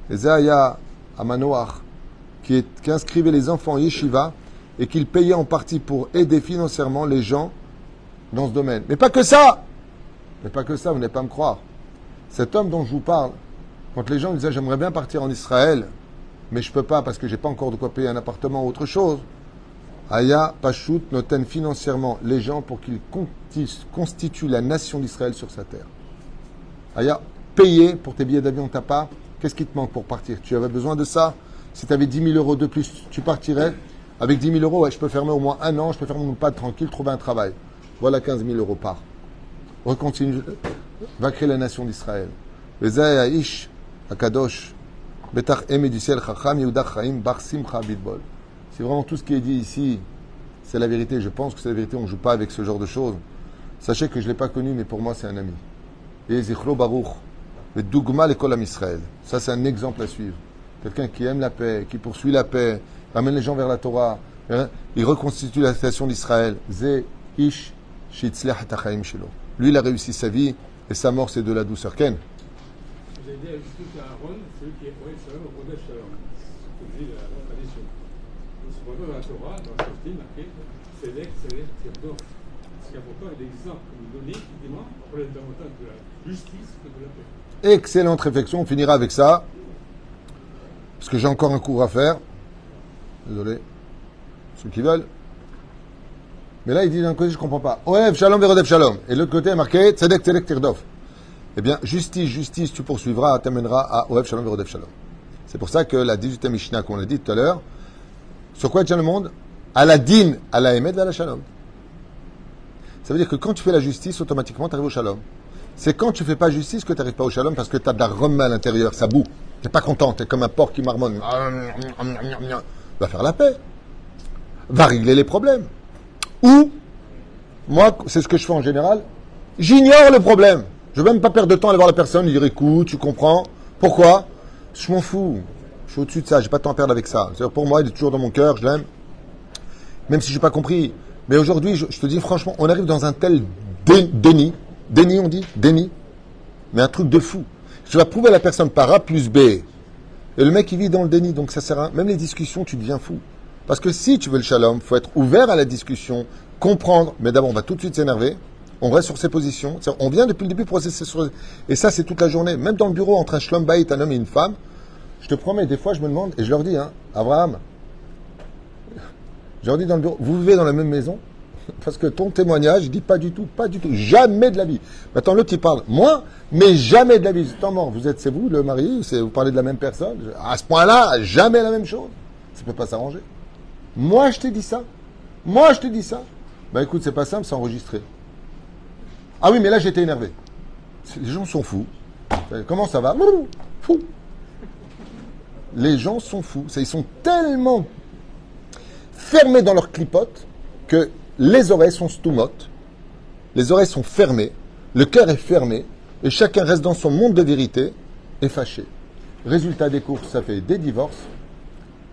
Et Zaya, à Manoach, qui inscrivait les enfants en yeshiva et qu'il payait en partie pour aider financièrement les gens dans ce domaine. Mais pas que ça! Mais pas que ça, vous n'allez pas me croire. Cet homme dont je vous parle, quand les gens disaient j'aimerais bien partir en Israël, mais je ne peux pas parce que je n'ai pas encore de quoi payer un appartement ou autre chose, Aya Pachout noten financièrement les gens pour qu'ils constituent la nation d'Israël sur sa terre. Aya, payer pour tes billets d'avion, t'as pas. Qu'est-ce qui te manque pour partir? Tu avais besoin de ça? Si tu avais 10 000 euros de plus, tu partirais? Avec 10 000 euros, ouais, je peux fermer au moins un an, je peux fermer mon pas tranquille, trouver un travail. Voilà 15 000 euros par. Recontinue, va créer la nation d'Israël. Vezay Aish, Akadosh, Betach Eme du ciel, Chacham, Yehuda Chaim, Bar Simcha Bidbol. Si vraiment tout ce qui est dit ici, c'est la vérité, je pense que c'est la vérité, on ne joue pas avec ce genre de choses. Sachez que je ne l'ai pas connu, mais pour moi, c'est un ami. Et Zichro Baruch, le Dougma l'école à Israël. Ça, c'est un exemple à suivre. Quelqu'un qui aime la paix, qui poursuit la paix, ramène les gens vers la Torah, il reconstitue la nation d'Israël. Ze Ish Shitzlech Tachaim Shelo. Lui, il a réussi sa vie et sa mort, c'est de la douceur. Ken? Vous avez dit à ajouter qu'à Aaron, celui qui est Oev Shalom, Rodef Shalom. C'est comme dit la tradition. Cependant, dans la Torah, dans le Shoftim, marqué Selek, Tirdof. Ce qui est important, il y a des exemples que vous donnez qui démontrent qu'on est davantage de la justice que de la paix. Excellente réflexion, on finira avec ça. Parce que j'ai encore un cours à faire. Désolé. Ceux qui veulent. Mais là, il dit d'un côté, je ne comprends pas. Oev Shalom Verodef Shalom. Et l'autre côté est marqué Tzedek Tzedek Tirdof. Eh bien, justice, tu poursuivras, t'amèneras à Oev Shalom Verodef Shalom. C'est pour ça que la 18e Mishnah qu'on a dit tout à l'heure, sur quoi tient le monde? À la din, à la emet, à la shalom. Ça veut dire que quand tu fais la justice, automatiquement, tu arrives au shalom. C'est quand tu fais pas justice que tu n'arrives pas au shalom parce que tu as de la remue à l'intérieur, ça boue. Tu n'es pas content, tu es comme un porc qui marmonne. Va faire la paix. Va régler les problèmes. Ou, moi, c'est ce que je fais en général, j'ignore le problème. Je ne veux même pas perdre de temps à aller voir la personne, lui dire écoute, tu comprends. Pourquoi? Je m'en fous. Je suis au-dessus de ça, j'ai pas de temps à perdre avec ça. C'est-à-dire pour moi, il est toujours dans mon cœur, je l'aime. Même si je n'ai pas compris. Mais aujourd'hui, je te dis franchement, on arrive dans un tel déni. Déni, on dit? Déni. Mais un truc de fou. Je vais prouver à la personne par A plus B. Et le mec, il vit dans le déni, donc ça sert à rien. Même les discussions, tu deviens fou. Parce que si tu veux le shalom, il faut être ouvert à la discussion, comprendre. Mais d'abord, on va tout de suite s'énerver. On reste sur ses positions. On vient depuis le début processer sur... Et ça, c'est toute la journée. Même dans le bureau, entre un shlom bayit, un homme et une femme, je te promets, des fois, je me demande, et je leur dis, Abraham, je leur dis dans le bureau, vous vivez dans la même maison? Parce que ton témoignage, il dit pas du tout, jamais de la vie. Maintenant, l'autre, il parle, moi, mais jamais de la vie. C'est mort. C'est vous, le mari, vous parlez de la même personne. À ce point-là, jamais la même chose. Ça peut pas s'arranger. Moi, je t'ai dit ça. Ben écoute, c'est pas simple, c'est enregistré. Ah oui, mais là, j'étais énervé. Les gens sont fous. Comment ça va? Fou. Les gens sont fous. Ils sont tellement fermés dans leur clipote que les oreilles sont stoumotes, les oreilles sont fermées, le cœur est fermé, et chacun reste dans son monde de vérité et fâché. Résultat des courses, ça fait des divorces,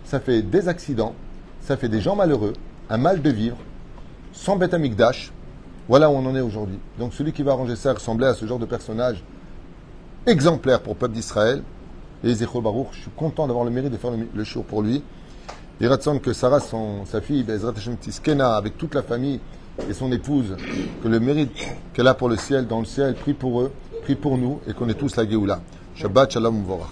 ça fait des accidents, ça fait des gens malheureux, un mal de vivre, sans Beth Amikdash. Voilà où on en est aujourd'hui. Donc celui qui va arranger ça ressemblait à ce genre de personnage exemplaire pour le peuple d'Israël. Et Zechol Baruch, je suis content d'avoir le mérite de faire le show pour lui. Il raconte que Sarah, sa fille, Bezrat Hashem Tiskena, avec toute la famille et son épouse, que le mérite qu'elle a pour le ciel, dans le ciel, prie pour eux, prie pour nous, et qu'on ait tous la Géoula. Shabbat Shalom Uvorach.